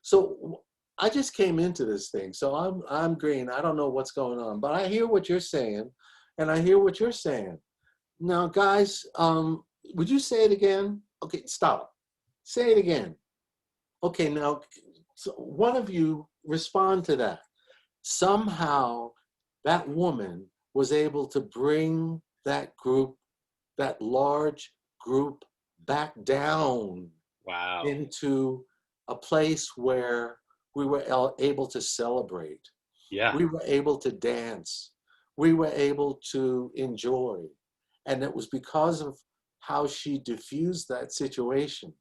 So I just came into this thing, so I'm green. I don't know what's going on, but I hear what you're saying, and I hear what you're saying. Now, guys, would you say it again? Okay, stop. Say it again. Okay, now, so one of you respond to that. Somehow, that woman was able to bring that group, that large group, back down Wow. into a place where we were able to celebrate. Yeah. We were able to dance. We were able to enjoy. And it was because of how she diffused that situation.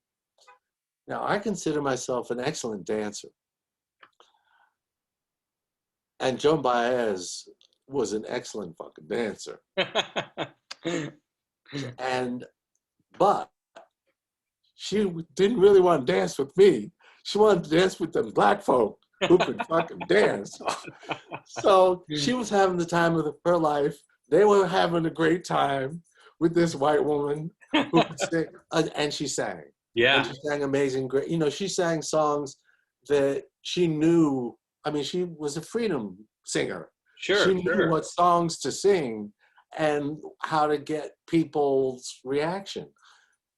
Now, I consider myself an excellent dancer. And Joan Baez was an excellent fucking dancer. But she didn't really want to dance with me. She wanted to dance with them black folk who could fucking dance. So she was having the time of her life. They were having a great time with this white woman who could sing, and she sang. Yeah. And she sang amazing, great. She sang songs that she knew. I mean, she was a freedom singer. Sure. She knew what songs to sing and how to get people's reaction.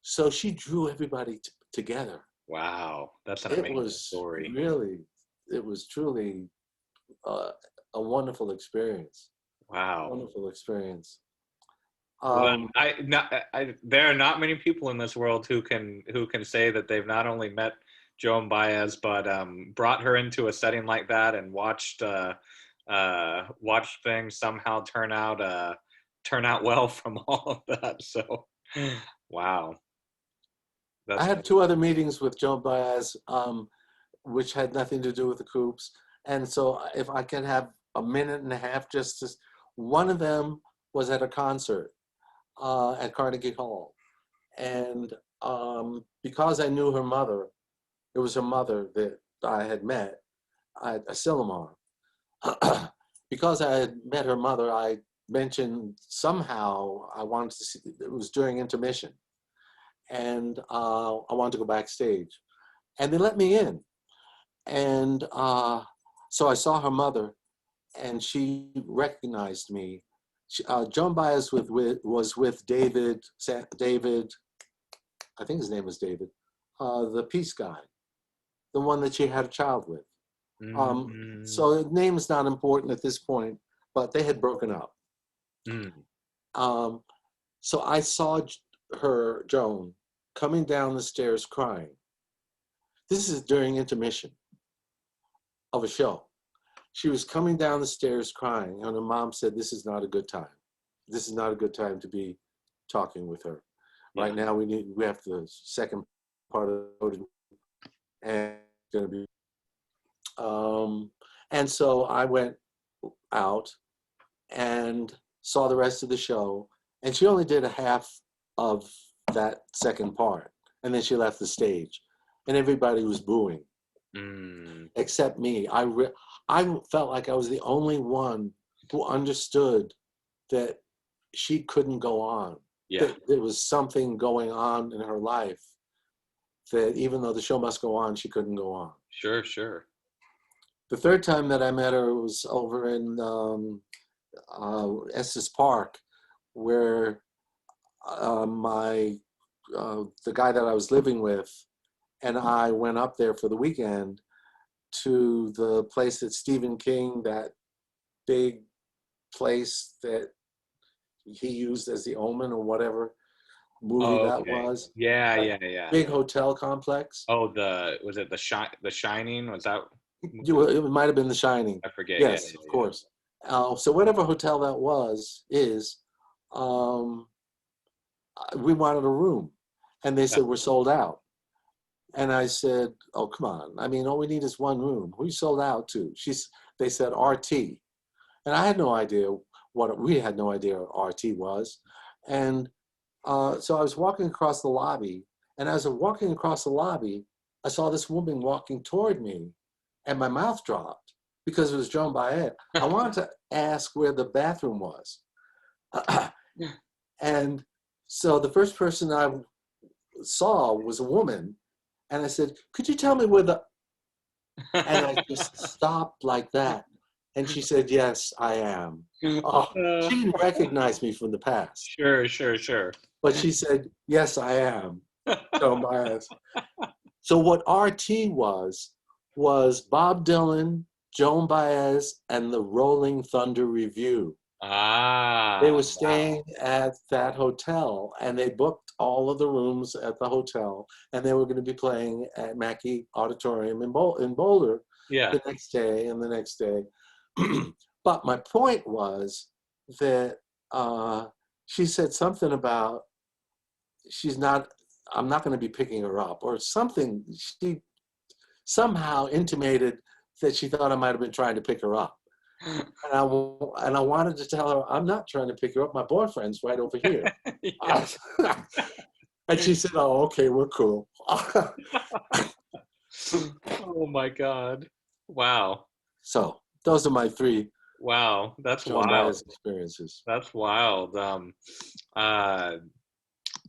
So she drew everybody together. Wow, that's an amazing story. It was truly a wonderful experience. Wow. Wonderful experience. Well, there are not many people in this world who can say that they've not only met Joan Baez, but brought her into a setting like that and watched things somehow turn out well from all of that. So, wow. I had 2 other meetings with Joan Baez, which had nothing to do with the Coops. And so if I can have a minute and a half, one of them was at a concert at Carnegie Hall. And because I knew her mother, it was her mother that I had met at Asilomar. Because I had met her mother, I mentioned somehow I wanted to see, it was during intermission. And I wanted to go backstage. And they let me in. And so I saw her mother, and she recognized me. Joan Baez was with David, I think his name was David, the peace guy, the one that she had a child with. So the name is not important at this point, but they had broken up. So I saw Joan, coming down the stairs crying. This is during intermission of a show. She was coming down the stairs crying, and her mom said, "This is not a good time. This is not a good time to be talking with her. Right now, we have the second part of it, and it's going to be." And so I went out and saw the rest of the show, and she only did a half of that second part, and then she left the stage, and everybody was booing, except me. I felt like I was the only one who understood that she couldn't go on. That there was something going on in her life that even though the show must go on, she couldn't go on. Sure. The third time that I met her was over in Estes Park, where the guy that I was living with and I went up there for the weekend to the place that Stephen King, that big place that he used as the Omen or whatever movie Oh, that okay. was. Yeah, That yeah, yeah. big hotel complex. Oh, was it the Shining? Was that? It might have been The Shining. I forget. Yeah, Yes, of yeah, course. So whatever hotel that is, um, we wanted a room. And they yeah. said, we're sold out. And I said, oh, come on. I mean, all we need is one room. Who you sold out to? They said RT. And I had no idea we had no idea what RT was. And so I was walking across the lobby. And as I'm walking across the lobby, I saw this woman walking toward me. And my mouth dropped because it was Joan Baez. I wanted to ask where the bathroom was. And so the first person I saw was a woman. And I said, could you tell me where the... And I just stopped like that. And she said, yes, I am. Oh, Uh, she didn't recognize me from the past. sure, sure, sure. But she said, yes, I am. Joan Baez. So what RT was Bob Dylan, Joan Baez, and the Rolling Thunder Review. They were Wow. staying at that hotel, and they booked all of the rooms at the hotel, and they were going to be playing at Mackey Auditorium in Boulder Yeah. the next day and the next day. But my point was that she said something about I'm not going to be picking her up, or something. She somehow intimated that she thought I might have been trying to pick her up. And I wanted to tell her, I'm not trying to pick her up. My boyfriend's right over here. Yeah. And she said, oh, okay, we're cool. Oh my God. Wow. So those are my 3 Wow. That's Joan wild. Baez experiences. That's wild. Uh,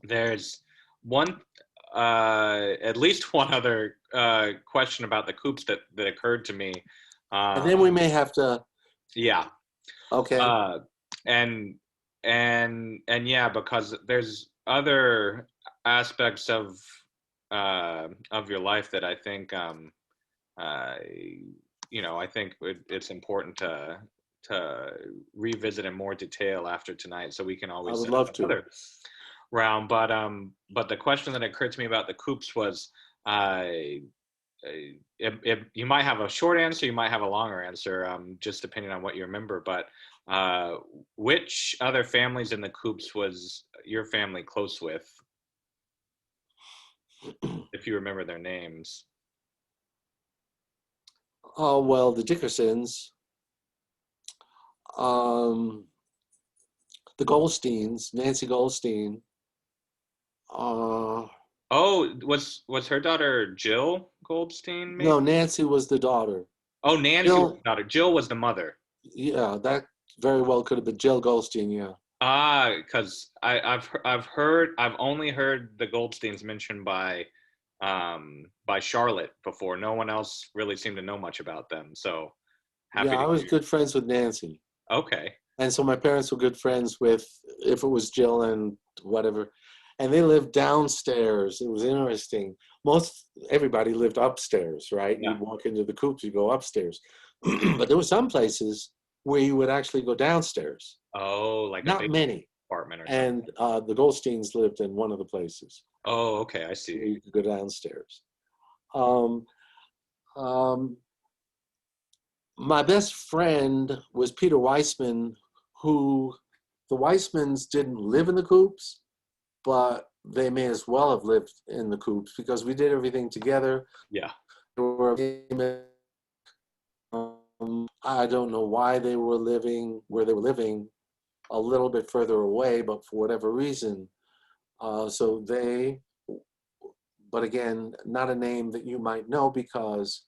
there's one, at least one other question about the Coops that occurred to me. And then we may have to, Yeah. okay. Uh, and and yeah, because there's other aspects of your life that I think uh, I think it's important to revisit in more detail after tonight, so we can I always would set up love to. another round. But the question that occurred to me about the Coops was, uh, you might have a short answer, you might have a longer answer, just depending on what you remember. But which other families in the Coops was your family close with, if you remember their names? Oh, well, the Dickersons, the Goldsteins, Nancy Goldstein. Oh, was her daughter Jill Goldstein, maybe? No, Nancy was the daughter. Oh, Nancy was Jill, the daughter. Jill was the mother. yeah, that very well could have been Jill Goldstein, yeah. Ah, because I've only heard the Goldsteins mentioned by Charlotte before. No one else really seemed to know much about them. So Yeah, happy to I was hear. good friends with Nancy. Okay. And so my parents were good friends with, if it was Jill and whatever. And they lived downstairs. It was interesting. Everybody lived upstairs, right? Yeah. You'd walk into the Coops, you go upstairs. But there were some places where you would actually go downstairs. Oh, like a Not big many. apartment or something. And the Goldsteins lived in one of the places Oh, okay. I where see. you could go downstairs. Um, um, my best friend was Peter Weissman, who the Weissmans didn't live in the Coops, but they may as well have lived in the Coops because we did everything together. Yeah. I don't know why they were living where they were living, a little bit further away, but for whatever reason. But again, not a name that you might know because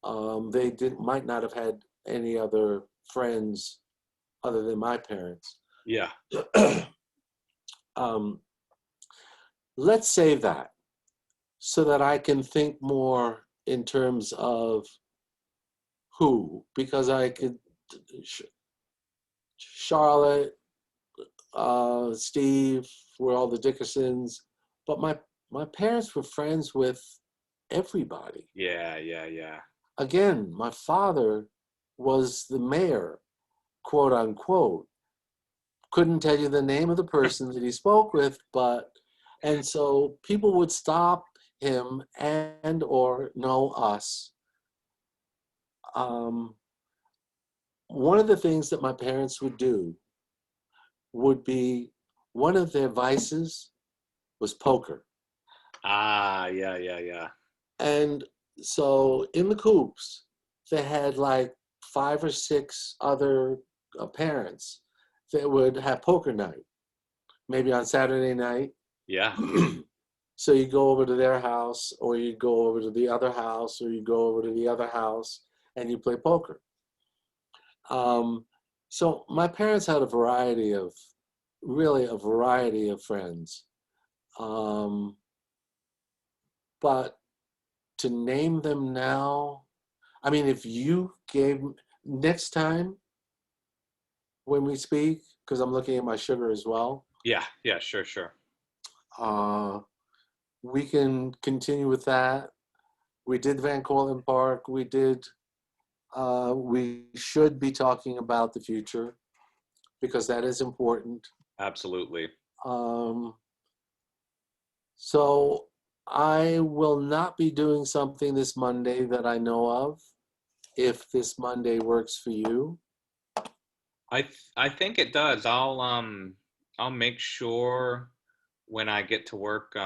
they might not have had any other friends other than my parents. Yeah. Let's save that so that I can think more in terms of who, because I could, Charlotte, Steve, we're all the Dickersons. But my parents were friends with everybody. Yeah, yeah, yeah. Again, my father was the mayor, quote unquote. Couldn't tell you the name of the person that he spoke with, but, and so people would stop him and or know us. Um, one of the things that my parents would do would be, one of their vices was poker. Ah, yeah, yeah, yeah. And so in the Coops, they had like 5 or 6 other parents that would have poker night, maybe on Saturday night. Yeah. So you go over to their house, or you go over to the other house, or you go over to the other house, and you play poker. Um, so my parents had a variety of, really a variety of friends. Um, but to name them now, I mean, if you gave, next time when we speak, because I'm looking at my sugar as well, Yeah, yeah, sure, sure. uh, we can continue with that. We did Van Cortlandt Park. We should be talking about the future because that is important. Absolutely. Um, so I will not be doing something this Monday that I know of, if this Monday works for you. I think it does. I'll make sure when I get to work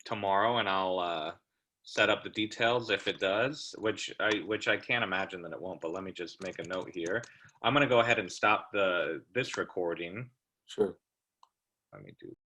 tomorrow, and I'll set up the details if it does, which I can't imagine that it won't, but let me just make a note here. I'm gonna go ahead and stop this recording. Sure. Let me do